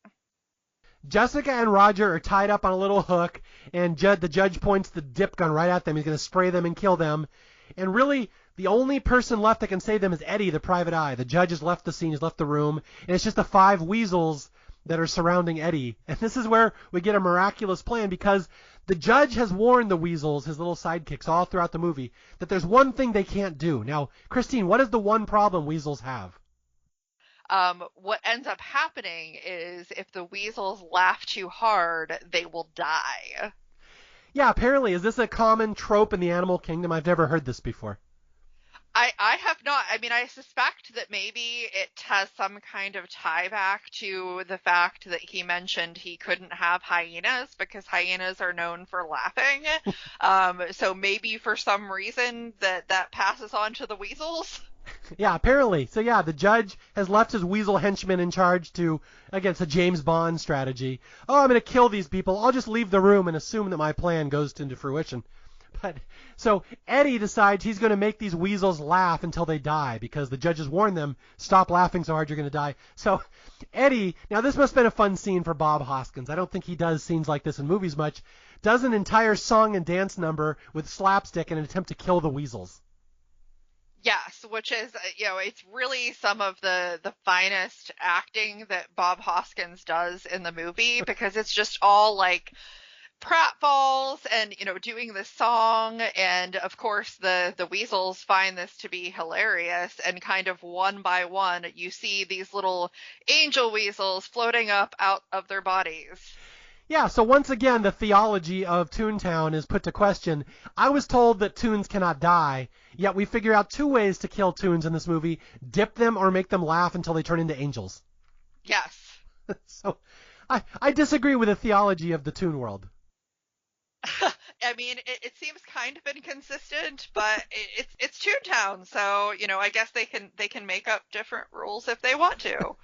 Jessica and Roger are tied up on a little hook, and the judge points the dip gun right at them. He's going to spray them and kill them. And really, the only person left that can save them is Eddie, the private eye. The judge has left the scene, he's left the room, and it's just the 5 weasels that are surrounding Eddie. And this is where we get a miraculous plan, because the judge has warned the weasels, his little sidekicks, all throughout the movie, that there's one thing they can't do. Now, Christine, what is the one problem weasels have? What ends up happening is if the weasels laugh too hard, they will die. Yeah, apparently. Is this a common trope in the animal kingdom? I've never heard this before. I have not. I mean, I suspect that maybe it has some kind of tie back to the fact that he mentioned he couldn't have hyenas because hyenas are known for laughing. So maybe for some reason that passes on to the weasels. Yeah, apparently. So yeah, the judge has left his weasel henchmen in charge to, against a James Bond strategy. Oh, I'm going to kill these people. I'll just leave the room and assume that my plan goes into fruition. But so Eddie decides he's going to make these weasels laugh until they die because the judges warned them, stop laughing so hard you're going to die. So Eddie, now this must have been a fun scene for Bob Hoskins. I don't think he does scenes like this in movies much. does an entire song and dance number with slapstick in an attempt to kill the weasels. Yes, which is, it's really some of the finest acting that Bob Hoskins does in the movie, because it's just all like pratfalls and, doing this song. And of course, the weasels find this to be hilarious. And kind of one by one, you see these little angel weasels floating up out of their bodies. Yeah, so once again, the theology of Toontown is put to question. I was told that Toons cannot die, yet we figure out two ways to kill Toons in this movie: dip them or make them laugh until they turn into angels. Yes. So I disagree with the theology of the Toon world. I mean, it seems kind of inconsistent, but it's Toontown, so I guess they can make up different rules if they want to.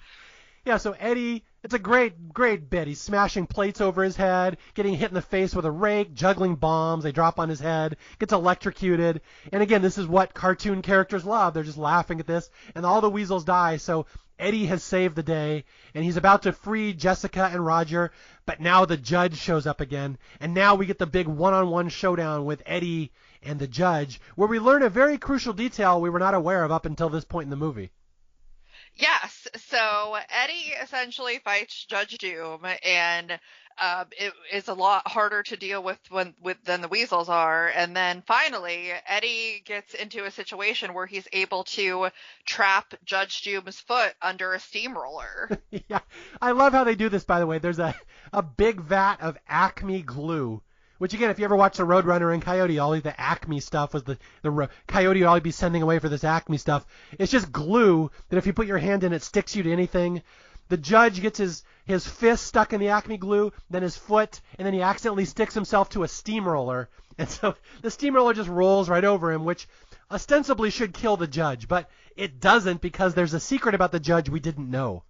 Yeah, so Eddie, it's a great bit. He's smashing plates over his head, getting hit in the face with a rake, juggling bombs. They drop on his head, gets electrocuted. And again, this is what cartoon characters love. They're just laughing at this, and all the weasels die. So Eddie has saved the day, and he's about to free Jessica and Roger, but now the judge shows up again, and now we get the big one-on-one showdown with Eddie and the judge, where we learn a very crucial detail we were not aware of up until this point in the movie. Yes, so Eddie essentially fights Judge Doom, and it is a lot harder to deal with than the weasels are. And then finally, Eddie gets into a situation where he's able to trap Judge Doom's foot under a steamroller. Yeah, I love how they do this, by the way. There's a big vat of Acme glue, which, again, if you ever watch the Roadrunner and Coyote, all the Acme stuff was the Coyote would always be sending away for this Acme stuff. It's just glue that if you put your hand in, it sticks you to anything. The judge gets his fist stuck in the Acme glue, then his foot, and then he accidentally sticks himself to a steamroller. And so the steamroller just rolls right over him, which ostensibly should kill the judge, but it doesn't, because there's a secret about the judge we didn't know.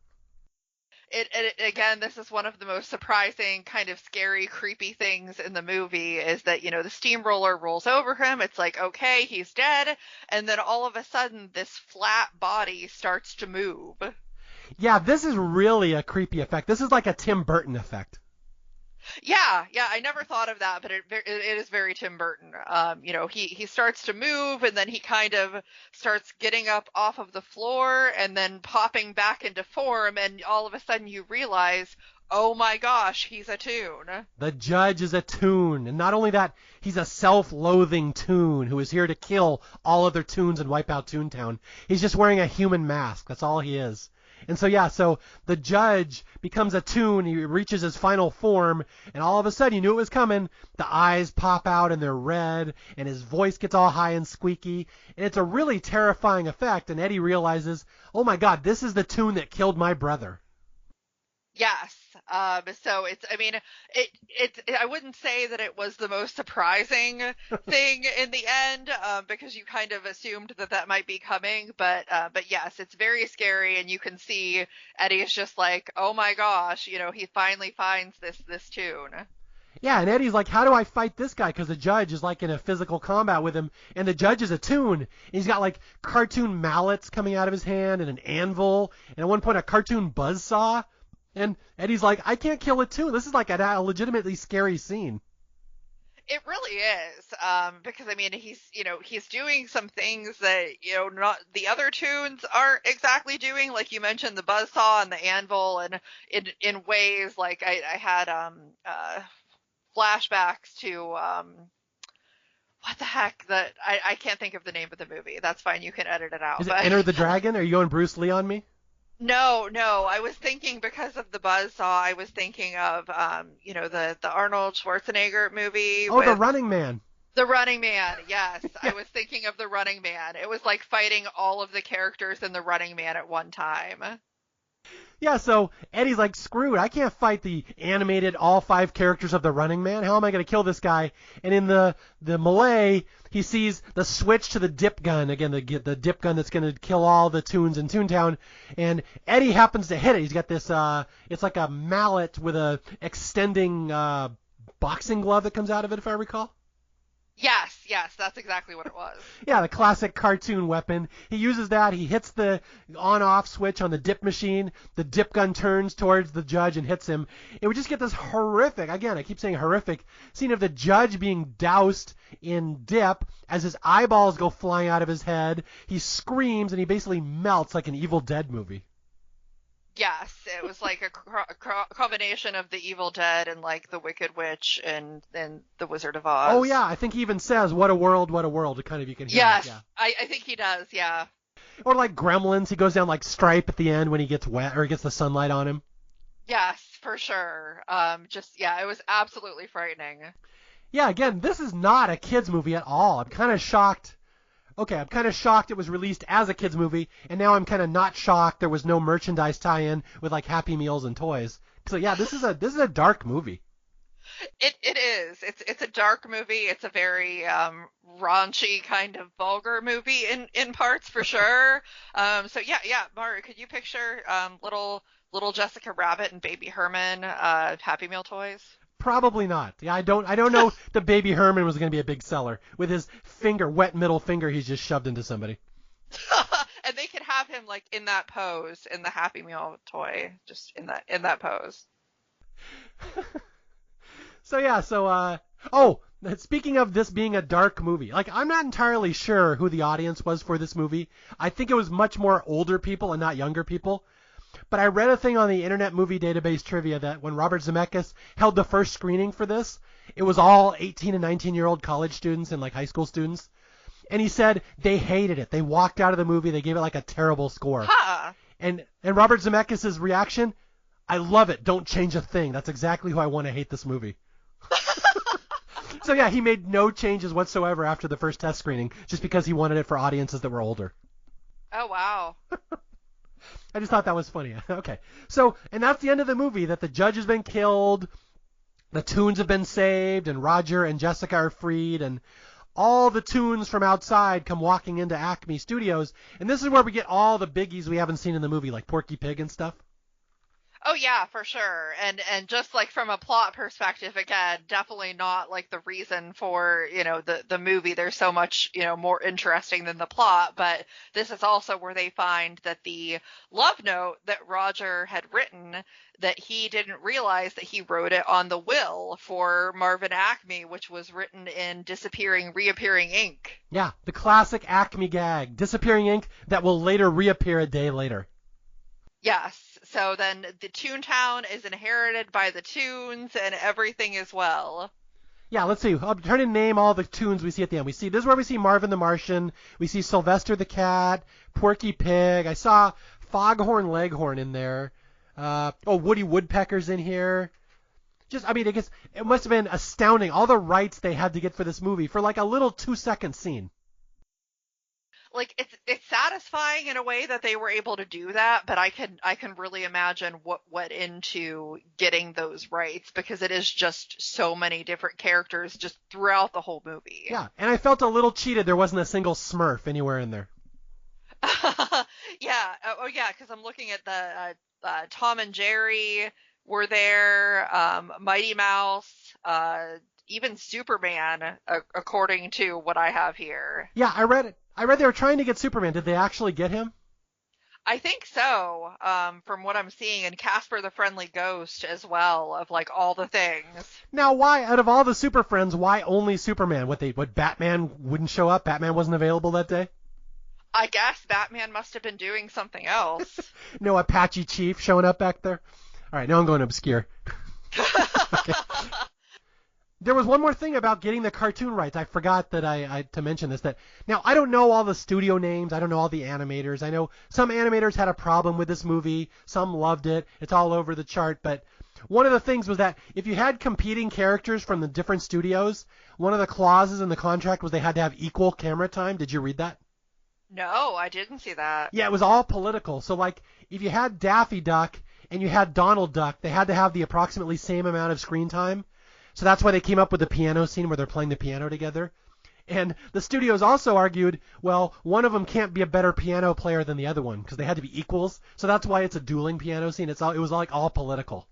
Again, this is one of the most surprising, kind of scary, creepy things in the movie, is that, the steamroller rolls over him. It's like, okay, he's dead. And then all of a sudden, this flat body starts to move. Yeah, this is really a creepy effect. This is like a Tim Burton effect. Yeah, I never thought of that, but it is very Tim Burton. He starts to move, and then he kind of starts getting up off of the floor and then popping back into form, and all of a sudden you realize, oh my gosh, he's a Toon. The judge is a Toon, and not only that, he's a self-loathing Toon who is here to kill all other Toons and wipe out Toontown. He's just wearing a human mask. That's all he is. And so the judge becomes a Toon, he reaches his final form, and all of a sudden, you knew it was coming, the eyes pop out and they're red, and his voice gets all high and squeaky, and it's a really terrifying effect, and Eddie realizes, oh my god, this is the Toon that killed my brother. Yes. So I wouldn't say that it was the most surprising thing in the end, because you kind of assumed that might be coming, but yes, it's very scary, and you can see Eddie is just like, oh my gosh, he finally finds this Toon. Yeah, and Eddie's like, how do I fight this guy? Because the judge is like in a physical combat with him, and the judge is a Toon. And he's got like cartoon mallets coming out of his hand and an anvil, and at one point a cartoon buzzsaw. And Eddie's like, I can't kill a Toon. This is like a legitimately scary scene. It really is, because he's doing some things that not the other Toons aren't exactly doing. Like you mentioned, the buzzsaw and the anvil, and in ways like I had flashbacks to what the heck, that I can't think of the name of the movie. That's fine, you can edit it out. Is it Enter the Dragon? Are you going Bruce Lee on me? No, I was thinking, because of the buzzsaw, I was thinking of, the Arnold Schwarzenegger movie. Oh, The Running Man. The Running Man, yes. I was thinking of The Running Man. It was like fighting all of the characters in The Running Man at one time. Yeah, so Eddie's like, screw it. I can't fight the animated all 5 characters of The Running Man. How am I going to kill this guy? And in the melee, he sees the switch to the dip gun. Again, the dip gun that's going to kill all the Toons in Toontown. And Eddie happens to hit it. He's got this, it's like a mallet with a extending boxing glove that comes out of it, if I recall. Yes, that's exactly what it was. Yeah, the classic cartoon weapon. He uses that. He hits the on-off switch on the dip machine. The dip gun turns towards the judge and hits him. It would just get this horrific, again, I keep saying horrific, scene of the judge being doused in dip as his eyeballs go flying out of his head. He screams and he basically melts like an Evil Dead movie. Yes, it was like a combination of the Evil Dead and like the Wicked Witch and the Wizard of Oz. Oh yeah, I think he even says, what a world, what a world. It kind of, you can hear yes, it. Yeah. I think he does, yeah. Or like Gremlins, he goes down like Stripe at the end when he gets wet or he gets the sunlight on him. Yes, for sure. It was absolutely frightening. Yeah, again, this is not a kids movie at all. I'm kind of shocked. Okay, I'm kind of shocked it was released as a kids movie, and now I'm kind of not shocked there was no merchandise tie-in with like Happy Meals and toys. So yeah, this is a dark movie. It is. It's a dark movie. It's a very raunchy kind of vulgar movie in parts for sure. Mario, could you picture little Jessica Rabbit and Baby Herman Happy Meal toys? Probably not. Yeah, I don't know the Baby Herman was going to be a big seller with his wet middle finger he's just shoved into somebody. And they could have him like in that pose in the Happy Meal toy, just in that pose. Speaking of this being a dark movie, like I'm not entirely sure who the audience was for this movie. I think it was much more older people and not younger people. But I read a thing on the Internet Movie Database trivia that when Robert Zemeckis held the first screening for this, it was all 18 and 19-year-old college students and like high school students. And he said they hated it. They walked out of the movie. They gave it like a terrible score. Huh. And Robert Zemeckis' reaction, I love it. Don't change a thing. That's exactly who I want to hate this movie. So yeah, he made no changes whatsoever after the first test screening just because he wanted it for audiences that were older. Oh, wow. I just thought that was funny. Okay. So, and that's the end of the movie, that the judge has been killed, the Toons have been saved, and Roger and Jessica are freed, and all the Toons from outside come walking into Acme Studios, and this is where we get all the biggies we haven't seen in the movie, like Porky Pig and stuff. Oh yeah, for sure. And just like from a plot perspective, again, definitely not like the reason for, the movie. There's so much, more interesting than the plot, but this is also where they find that the love note that Roger had written, that he didn't realize that he wrote it on the will for Marvin Acme, which was written in disappearing, reappearing ink. Yeah, the classic Acme gag, disappearing ink that will later reappear a day later. Yes. So then the Toontown is inherited by the Toons and everything as well. Yeah, let's see. I'm trying to name all the Toons we see at the end. This is where we see Marvin the Martian. We see Sylvester the Cat, Porky Pig. I saw Foghorn Leghorn in there. Woody Woodpecker's in here. It must have been astounding. All the rights they had to get for this movie for like a little 2-second scene. Like it's satisfying in a way that they were able to do that, but I can really imagine what went into getting those rights, because it is just so many different characters just throughout the whole movie. Yeah, and I felt a little cheated. There wasn't a single Smurf anywhere in there. Yeah. Oh yeah, because I'm looking at the Tom and Jerry were there, Mighty Mouse, even Superman, according to what I have here. Yeah, I read it. I read they were trying to get Superman. Did they actually get him? I think so, from what I'm seeing, and Casper the Friendly Ghost as well, of like all the things. Now, why, out of all the Super Friends, why only Superman? What Batman wouldn't show up? Batman wasn't available that day? I guess Batman must have been doing something else. No Apache Chief showing up back there? All right, now I'm going obscure. Okay. There was one more thing about getting the cartoon rights. I forgot that I to mention this. That now I don't know all the studio names. I don't know all the animators. I know some animators had a problem with this movie. Some loved it. It's all over the chart. But one of the things was that if you had competing characters from the different studios, one of the clauses in the contract was they had to have equal camera time. Did you read that? No, I didn't see that. Yeah, it was all political. So like if you had Daffy Duck and you had Donald Duck, they had to have the approximately same amount of screen time. So that's why they came up with the piano scene where they're playing the piano together. And the studios also argued, well, one of them can't be a better piano player than the other one because they had to be equals. So that's why it's a dueling piano scene. It was like all political.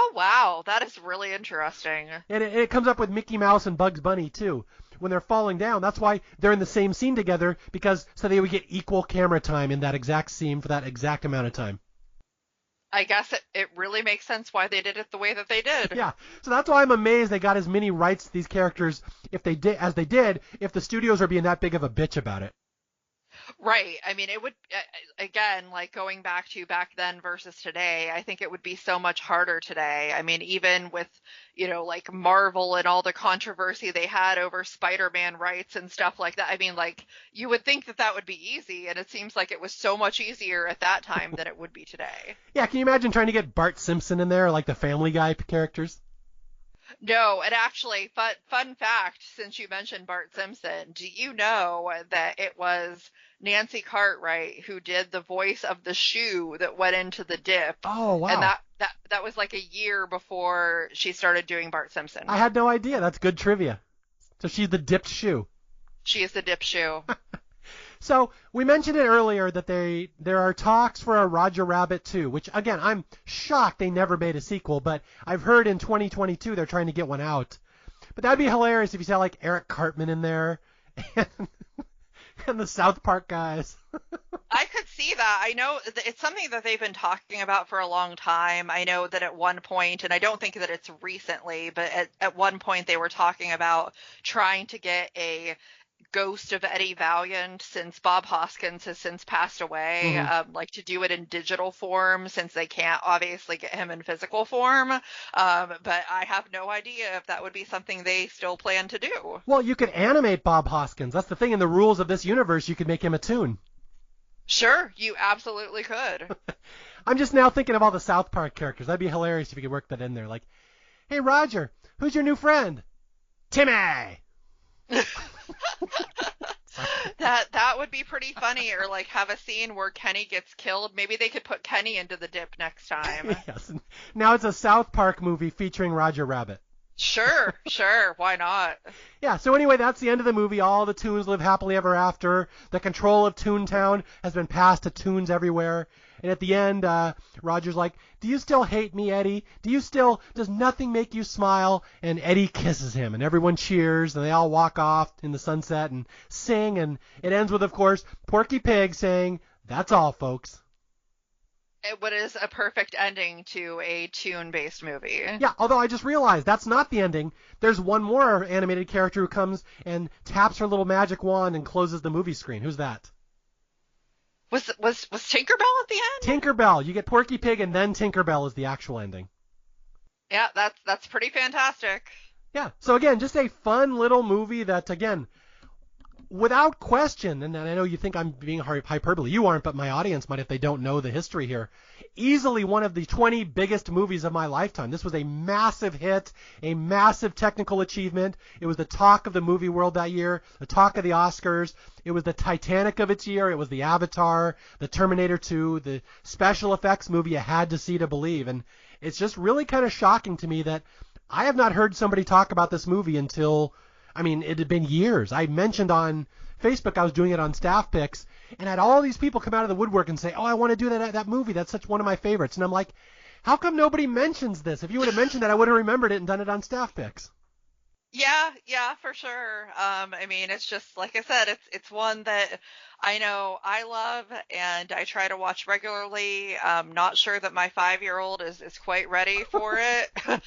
Oh, wow. That is really interesting. And it comes up with Mickey Mouse and Bugs Bunny, too. When they're falling down, that's why they're in the same scene together, because so they would get equal camera time in that exact scene for that exact amount of time. I guess it really makes sense why they did it the way that they did. Yeah, so that's why I'm amazed they got as many rights to these characters if they did as they did, if the studios are being that big of a bitch about it. Right. I mean, it would, again, like going back then versus today, I think it would be so much harder today. I mean, even with, like Marvel and all the controversy they had over Spider-Man rights and stuff like that. I mean, like, you would think that that would be easy, and it seems like it was so much easier at that time than it would be today. Yeah, can you imagine trying to get Bart Simpson in there, like the Family Guy characters? No, and actually, fun fact, since you mentioned Bart Simpson, do you know that it was Nancy Cartwright who did the voice of the shoe that went into the dip? Oh, wow. And that was like a year before she started doing Bart Simpson. I had no idea. That's good trivia. So she's the dipped shoe. She is the dip shoe. So we mentioned it earlier that there are talks for a Roger Rabbit 2, which, again, I'm shocked they never made a sequel, but I've heard in 2022 they're trying to get one out. But that'd be hilarious if you saw, like, Eric Cartman in there and the South Park guys. I could see that. I know it's something that they've been talking about for a long time. I know that at one point, and I don't think that it's recently, but at one point they were talking about trying to get a ghost of Eddie Valiant, since Bob Hoskins has since passed away, like to do it in digital form, since they can't obviously get him in physical form. But I have no idea if that would be something they still plan to do. Well, you could animate Bob Hoskins. That's the thing. In the rules of this universe, you could make him a toon. Sure, you absolutely could. I'm just now thinking of all the South Park characters. That'd be hilarious if you could work that in there. Like, hey, Roger, who's your new friend? Timmy! That would be pretty funny. Or like have a scene where Kenny gets killed. Maybe they could put Kenny into the dip next time. Yes. Now it's a South Park movie featuring Roger Rabbit. Sure. Why not? Yeah, so anyway, that's the end of the movie. All the Toons live happily ever after. The control of Toontown has been passed to Toons everywhere. And at the end, Roger's like, do you still hate me, Eddie? Does nothing make you smile? And Eddie kisses him, and everyone cheers, and they all walk off in the sunset and sing. And it ends with, of course, Porky Pig saying, that's all, folks. What is a perfect ending to a Toon-based movie. Yeah, although I just realized that's not the ending. There's one more animated character who comes and taps her little magic wand and closes the movie screen. Who's that? Was Tinkerbell at the end? Tinkerbell. You get Porky Pig and then Tinkerbell is the actual ending. Yeah, that's pretty fantastic. Yeah, so again, just a fun little movie that, again, without question, and I know you think I'm being hyperbole, you aren't, but my audience might if they don't know the history here, easily one of the 20 biggest movies of my lifetime. This was a massive hit, a massive technical achievement. It was the talk of the movie world that year, the talk of the Oscars. It was the Titanic of its year. It was the Avatar, the Terminator 2, the special effects movie you had to see to believe. And it's just really kind of shocking to me that I have not heard somebody talk about this movie until, I mean, it had been years. I mentioned on Facebook I was doing it on Staff Picks, and I had all these people come out of the woodwork and say, oh, I want to do that movie. That's such one of my favorites. And I'm like, how come nobody mentions this? If you would have mentioned that, I would have remembered it and done it on Staff Picks. Yeah, for sure. I mean, it's just, like I said, it's one that I know I love and I try to watch regularly. I'm not sure that my 5-year-old is quite ready for it.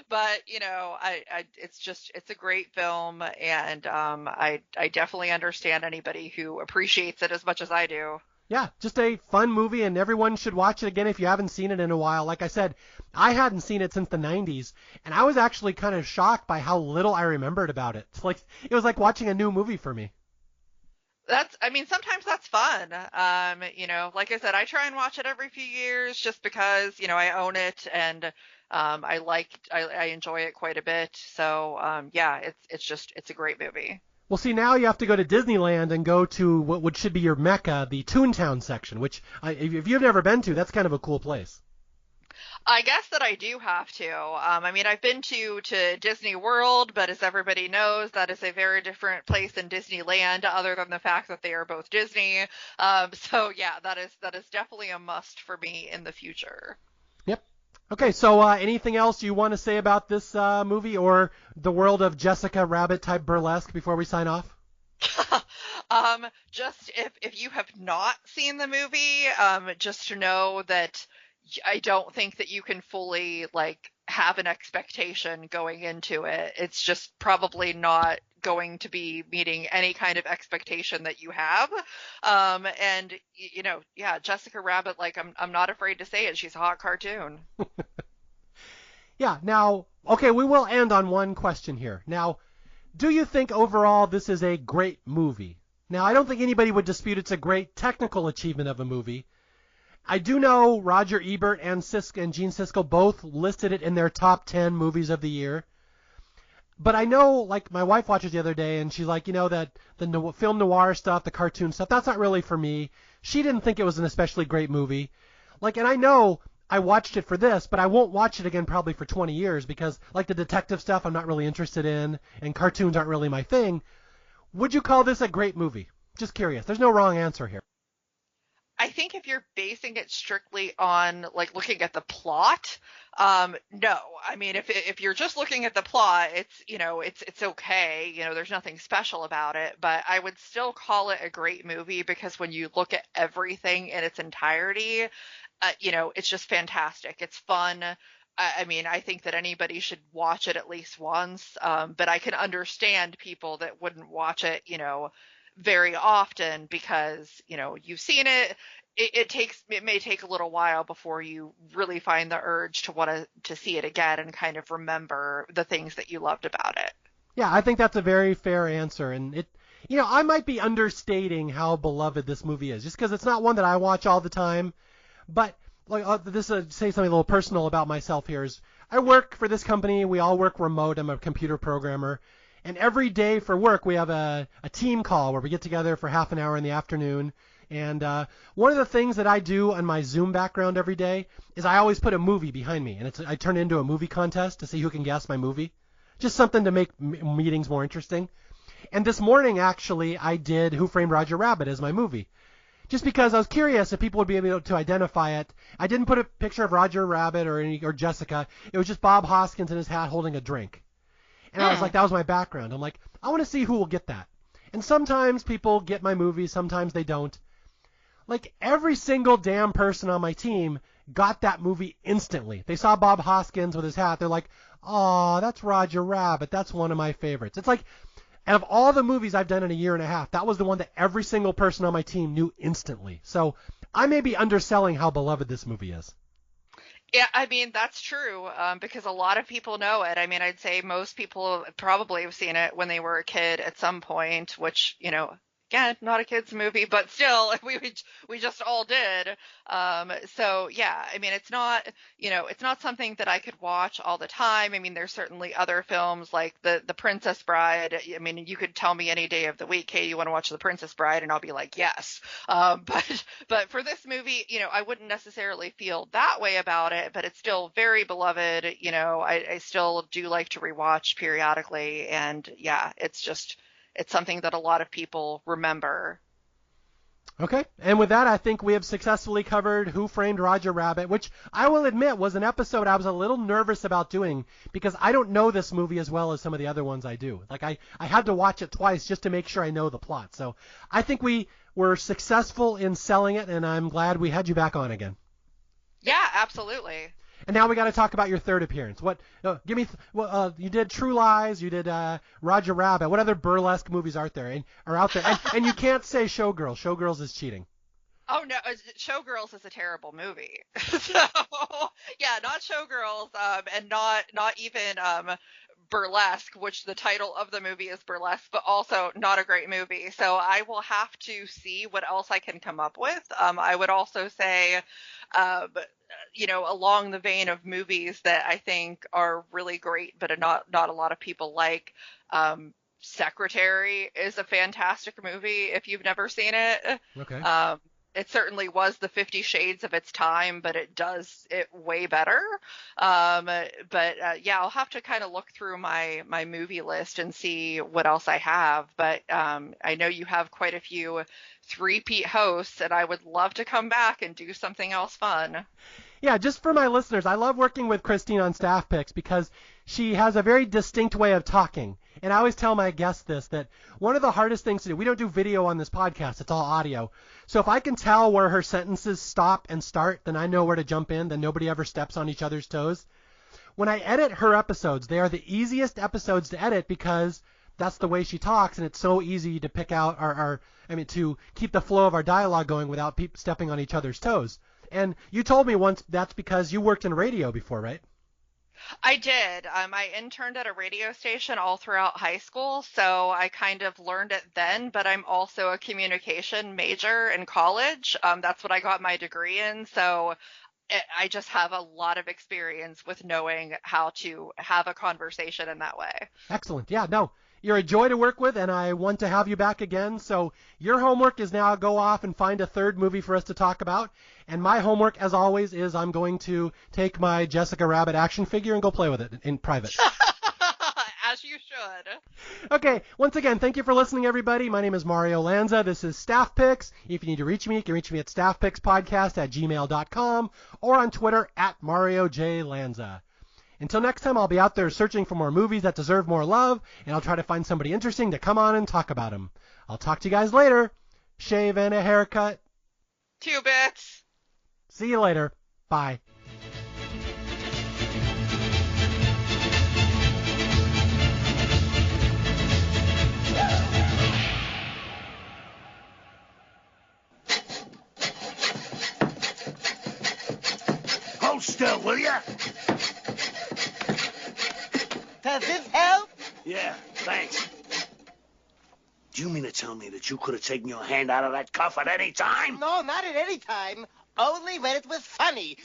But it's a great film, and I definitely understand anybody who appreciates it as much as I do. Yeah, just a fun movie, and everyone should watch it again if you haven't seen it in a while. Like I said, I hadn't seen it since the 90s, and I was actually kind of shocked by how little I remembered about it. It was like watching a new movie for me. Sometimes that's fun. Like I said, I try and watch it every few years just because, I own it and I enjoy it quite a bit. So, it's a great movie. Well, see, now you have to go to Disneyland and go to what should be your mecca, the Toontown section, which, if you've never been to, that's kind of a cool place. I guess that I do have to. I've been to Disney World, but as everybody knows, that is a very different place than Disneyland, other than the fact that they are both Disney. So yeah, that is definitely a must for me in the future. Yep. Okay, so anything else you want to say about this movie or the world of Jessica Rabbit type burlesque before we sign off? Just if you have not seen the movie, just to know that I don't think that you can fully like have an expectation going into it. It's just probably not going to be meeting any kind of expectation that you have. And yeah, Jessica Rabbit, like I'm not afraid to say it. She's a hot cartoon. Yeah, now, okay, we will end on one question here. Now, do you think overall this is a great movie? Now, I don't think anybody would dispute it's a great technical achievement of a movie. I do know Roger Ebert and Gene Siskel both listed it in their top 10 movies of the year. But I know, like, my wife watches the other day, and she's like, that the film noir stuff, the cartoon stuff, that's not really for me. She didn't think it was an especially great movie. Like, and I know I watched it for this, but I won't watch it again probably for 20 years because, like, the detective stuff I'm not really interested in, and cartoons aren't really my thing. Would you call this a great movie? Just curious. There's no wrong answer here. I think if you're basing it strictly on like looking at the plot, no. I mean, if you're just looking at the plot, it's okay. There's nothing special about it, but I would still call it a great movie because when you look at everything in its entirety, it's just fantastic. It's fun. I mean, I think that anybody should watch it at least once, but I can understand people that wouldn't watch it, very often because you've seen it. It may take a little while before you really find the urge to want to see it again and kind of remember the things that you loved about it. Yeah, I think that's a very fair answer, and I might be understating how beloved this movie is, just because it's not one that I watch all the time. But like this, say something a little personal about myself here is I work for this company. We all work remote. I'm a computer programmer. And every day for work, we have a team call where we get together for half an hour in the afternoon. And one of the things that I do on my Zoom background every day is I always put a movie behind me. And I turn it into a movie contest to see who can guess my movie. Just something to make meetings more interesting. And this morning, actually, I did Who Framed Roger Rabbit as my movie. Just because I was curious if people would be able to identify it. I didn't put a picture of Roger Rabbit or Jessica. It was just Bob Hoskins in his hat holding a drink. And I was like, that was my background. I'm like, I want to see who will get that. And sometimes people get my movies, sometimes they don't. Like, every single damn person on my team got that movie instantly. They saw Bob Hoskins with his hat. They're like, oh, that's Roger Rabbit. That's one of my favorites. It's like, out of all the movies I've done in a year and a half, that was the one that every single person on my team knew instantly. So I may be underselling how beloved this movie is. Yeah, I mean, that's true, because a lot of people know it. I mean, I'd say most people probably have seen it when they were a kid at some point, which, again, not a kid's movie, but still, we just all did. So yeah, I mean, it's not something that I could watch all the time. I mean, there's certainly other films like the Princess Bride. I mean, you could tell me any day of the week, hey, you want to watch The Princess Bride, and I'll be like, yes. But for this movie, I wouldn't necessarily feel that way about it, but it's still very beloved. I still do like to rewatch periodically, and yeah, it's something that a lot of people remember. Okay, and with that, I think we have successfully covered Who Framed Roger Rabbit, which I will admit was an episode I was a little nervous about doing because I don't know this movie as well as some of the other ones I do. Like, I had to watch it twice just to make sure I know the plot. So I think we were successful in selling it, and I'm glad we had you back on again. Yeah, absolutely. And now we got to talk about your third appearance. You did True Lies, you did Roger Rabbit. What other burlesque movies are out there? And you can't say Showgirls. Showgirls is cheating. Oh no, Showgirls is a terrible movie. So yeah, not Showgirls, and not even Burlesque, which the title of the movie is Burlesque, but also not a great movie. So I will have to see what else I can come up with. I would also say, along the vein of movies that I think are really great, but not a lot of people like. Secretary is a fantastic movie if you've never seen it. Okay. It certainly was the 50 Shades of its time, but it does it way better. Yeah, I'll have to kind of look through my movie list and see what else I have. But I know you have quite a few three-peat hosts, and I would love to come back and do something else fun. Yeah, just for my listeners, I love working with Christine on Staff Picks because she has a very distinct way of talking. And I always tell my guests this, that one of the hardest things to do, we don't do video on this podcast, it's all audio. So if I can tell where her sentences stop and start, then I know where to jump in, then nobody ever steps on each other's toes. When I edit her episodes, they are the easiest episodes to edit because that's the way she talks, and it's so easy to pick out to keep the flow of our dialogue going without stepping on each other's toes. And you told me once that's because you worked in radio before, right? I did. I interned at a radio station all throughout high school, so I kind of learned it then, but I'm also a communication major in college. That's what I got my degree in, so I just have a lot of experience with knowing how to have a conversation in that way. Excellent. Yeah, no, you're a joy to work with, and I want to have you back again. So your homework is now go off and find a third movie for us to talk about. And my homework, as always, is I'm going to take my Jessica Rabbit action figure and go play with it in private. As you should. Okay, once again, thank you for listening, everybody. My name is Mario Lanza. This is Staff Picks. If you need to reach me, you can reach me at staffpickspodcast@gmail.com or on Twitter @MarioJLanza. Until next time, I'll be out there searching for more movies that deserve more love, and I'll try to find somebody interesting to come on and talk about them. I'll talk to you guys later. Shave and a haircut. 2 bits. See you later. Bye. Hold still, will ya? Does this help? Yeah, thanks. Do you mean to tell me that you could have taken your hand out of that cuff at any time? No, not at any time. Only when it was funny.